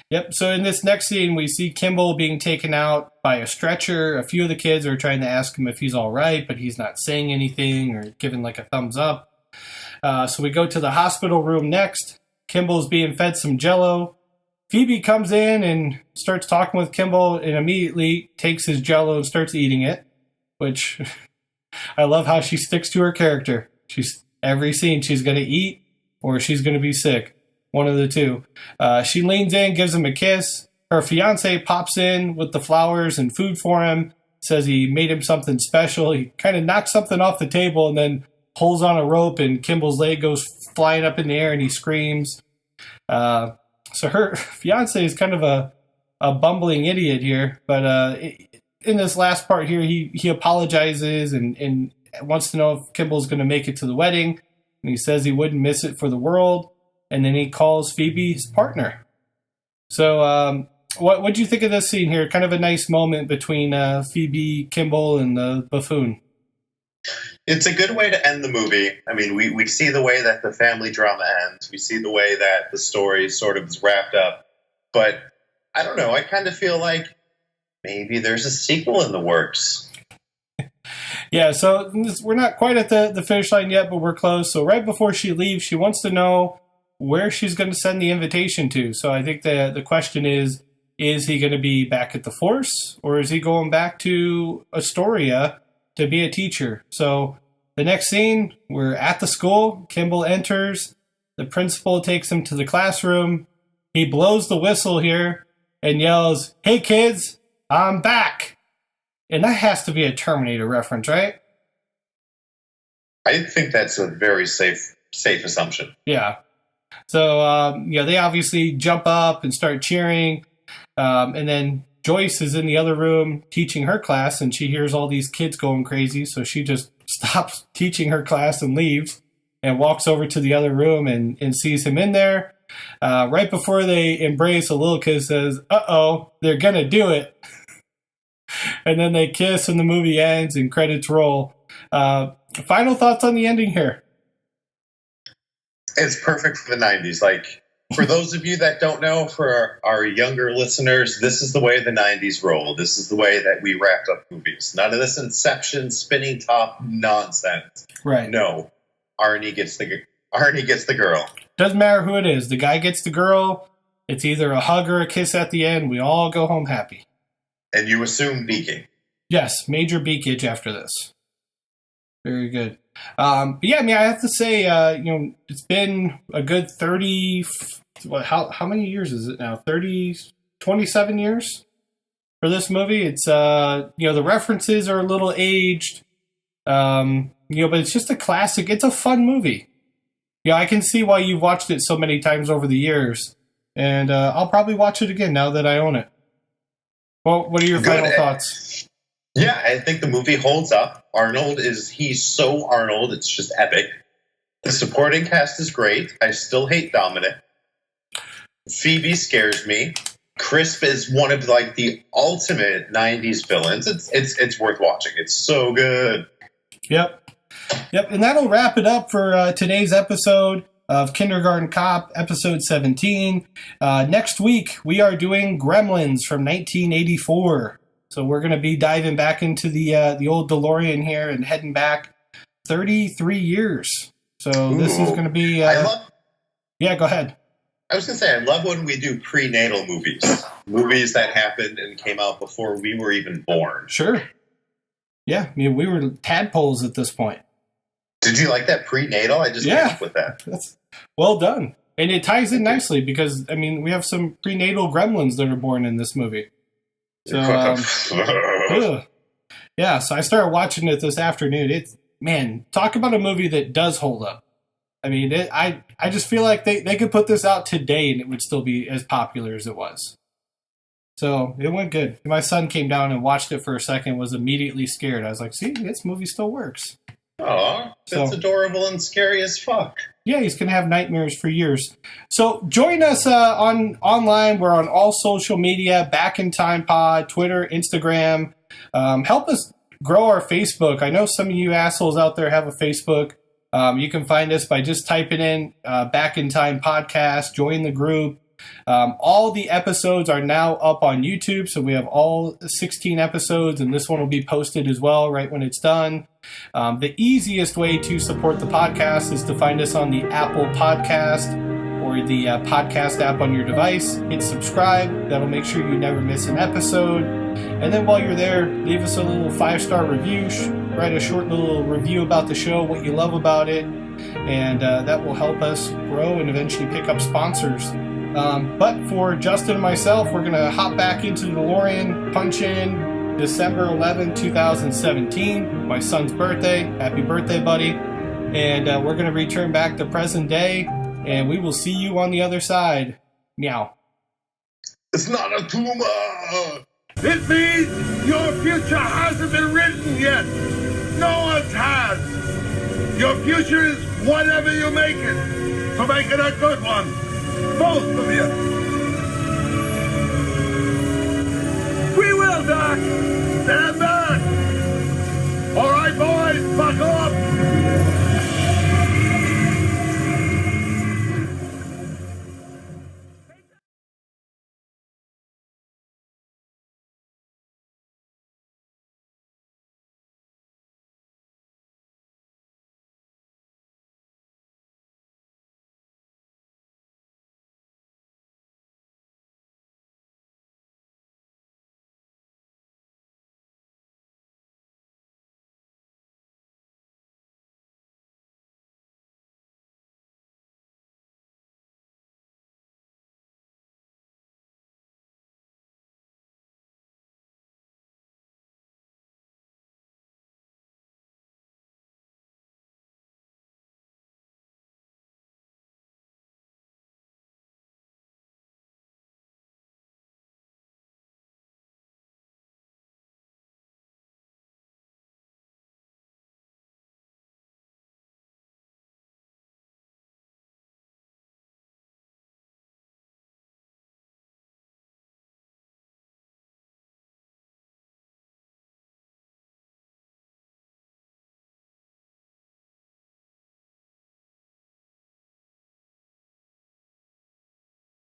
Yep. So in this next scene, we see Kimball being taken out by a stretcher. A few of the kids are trying to ask him if he's all right, but he's not saying anything or giving like a thumbs up. So we go to the hospital room next. Kimball's being fed some Jell-O. Phoebe comes in and starts talking with Kimball and immediately takes his Jell-O and starts eating it, which I love how she sticks to her character. Every scene she's going to eat or she's going to be sick. One of the two. She leans in, gives him a kiss. Her fiance pops in with the flowers and food for him, says he made him something special. He kind of knocks something off the table and then pulls on a rope and Kimball's leg goes flying up in the air and he screams. So her fiance is kind of a bumbling idiot here, but in this last part here, he apologizes and wants to know if Kimball's going to make it to the wedding, and he says he wouldn't miss it for the world, and then he calls Phoebe his partner. So what do you think of this scene here? Kind of a nice moment between Phoebe, Kimball, and the buffoon. It's a good way to end the movie. I mean, we see the way that the family drama ends. We see the way that the story sort of is wrapped up. But I don't know. I kind of feel like maybe there's a sequel in the works. Yeah, so we're not quite at the finish line yet, but we're close. So right before she leaves, she wants to know where she's going to send the invitation to. So I think the question is he going to be back at the Force, or is he going back to Astoria to be a teacher? So the next scene, we're at the school. Kimball enters. The principal takes him to the classroom. He blows the whistle here and yells, "Hey kids, I'm back." And that has to be a Terminator reference, right? I think that's a very safe assumption. Yeah. So, they obviously jump up and start cheering. And then Joyce is in the other room teaching her class, and she hears all these kids going crazy. So she just stops teaching her class and leaves and walks over to the other room and sees him in there. Right before they embrace, a little kid says, "Uh-oh, they're going to do it." And then they kiss and the movie ends and credits roll. Final thoughts on the ending here? It's perfect for the 90s. Like, for those of you that don't know, for our younger listeners, this is the way the 90s roll. This is the way that we wrapped up movies. None of this Inception, spinning top nonsense. Right. No. Arnie gets the girl. Doesn't matter who it is. The guy gets the girl. It's either a hug or a kiss at the end. We all go home happy. And you assume beaking. Yes, major beakage after this. Very good. But yeah, I mean, I have to say, it's been a good 30, how many years is it now? 27 years for this movie. It's, the references are a little aged, but it's just a classic. It's a fun movie. I can see why you've watched it so many times over the years, and I'll probably watch it again now that I own it. Well, what are your final thoughts? Yeah, I think the movie holds up. He's so Arnold, it's just epic. The supporting cast is great. I still hate Dominic. Phoebe scares me. Crisp is one of the ultimate 90s villains. It's worth watching. It's so good. Yep. And that'll wrap it up for today's episode. of Kindergarten Cop, episode 17. Next week, we are doing Gremlins from 1984. So we're going to be diving back into the old DeLorean here and heading back 33 years. So this is going to be... yeah, go ahead. I was going to say, I love when we do prenatal movies. Movies that happened and came out before we were even born. Sure. Yeah, I mean, we were tadpoles at this point. Did you like that prenatal? I just came up with that. That's well done. And it ties in nicely because, I mean, we have some prenatal gremlins that are born in this movie. So, yeah, so I started watching it this afternoon. Man, talk about a movie that does hold up. I mean, I just feel like they could put this out today and it would still be as popular as it was. So it went good. My son came down and watched it for a second, was immediately scared. I was like, see, this movie still works. Oh, that's adorable and scary as fuck. Yeah, he's going to have nightmares for years. So join us online. We're on all social media, Back in Time Pod, Twitter, Instagram. Help us grow our Facebook. I know some of you assholes out there have a Facebook. You can find us by just typing in Back in Time Podcast, join the group. All the episodes are now up on YouTube, so we have all 16 episodes, and this one will be posted as well right when it's done. The easiest way to support the podcast is to find us on the Apple Podcast or the podcast app on your device. Hit subscribe. That'll make sure you never miss an episode. And then while you're there, leave us a little 5-star review. Write a short little review about the show, what you love about it, and that will help us grow and eventually pick up sponsors. But for Justin and myself, we're going to hop back into the DeLorean, punch in December 11, 2017, my son's birthday. Happy birthday, buddy. And we're going to return back to present day, and we will see you on the other side. Meow. It's not a tumor! It means your future hasn't been written yet. No one's has. Your future is whatever you make it. So make it a good one. Both of you. We will, Doc. Stand back. All right, boys.